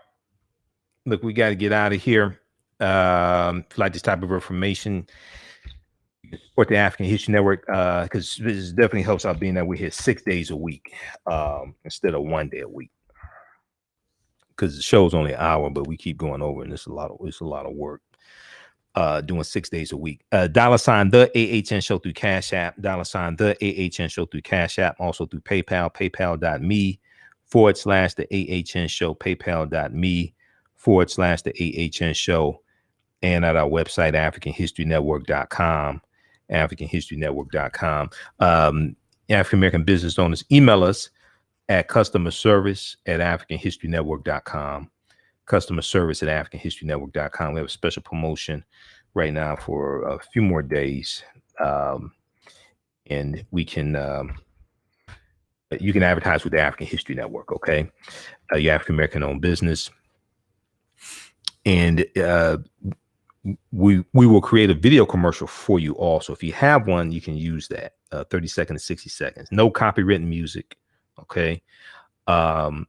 Look, we got to get out of here. If you like this type of information, support the African History Network, because this definitely helps out being that we're here 6 days a week instead of 1 day a week. Because the show's only an hour, but we keep going over, and it's a lot of work. Doing 6 days a week. $ the AHN show through Cash App, $ the AHN show through Cash App, also through PayPal, paypal.me /the AHN show, paypal.me /the AHN show, and at our website, AfricanHistoryNetwork.com, AfricanHistoryNetwork.com. African American business owners, email us at customerservice@AfricanHistoryNetwork.com. Customer service at AfricanHistoryNetwork.com. We have a special promotion right now for a few more days, and we can you can advertise with the African History Network. Okay, your African American owned business, and we will create a video commercial for you also. If you have one, you can use that 30 seconds to 60 seconds. No copywritten music. Okay, and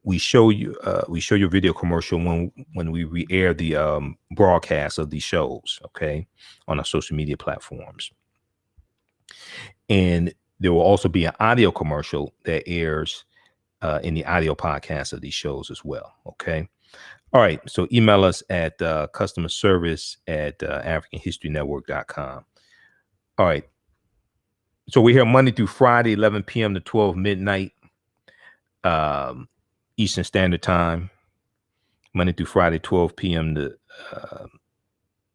we show your video commercial when we re-air the broadcast of these shows, okay, on our social media platforms. And there will also be an audio commercial that airs in the audio podcast of these shows as well, okay? All right, so email us at customer service at AfricanHistoryNetwork.com. All right, so we're here Monday through Friday, 11 p.m. to 12 midnight. Eastern Standard Time, Monday through Friday, 12 p.m. to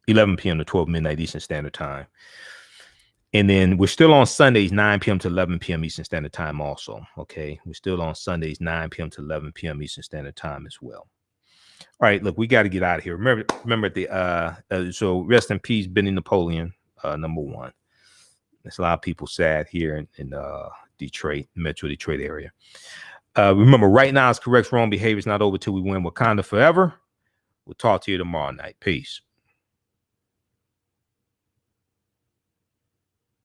11 p.m. to 12 midnight Eastern Standard Time. And then we're still on Sundays, 9 p.m. to 11 p.m. Eastern Standard Time also. Okay. We're still on Sundays, 9 p.m. to 11 p.m. Eastern Standard Time as well. All right, look, we got to get out of here. Remember the so rest in peace, Benny Napoleon, number one. There's a lot of people sad here in Detroit, Metro Detroit area. Remember, right now is correct. Wrong behavior is not over till we win. Wakanda forever. We'll talk to you tomorrow night. Peace.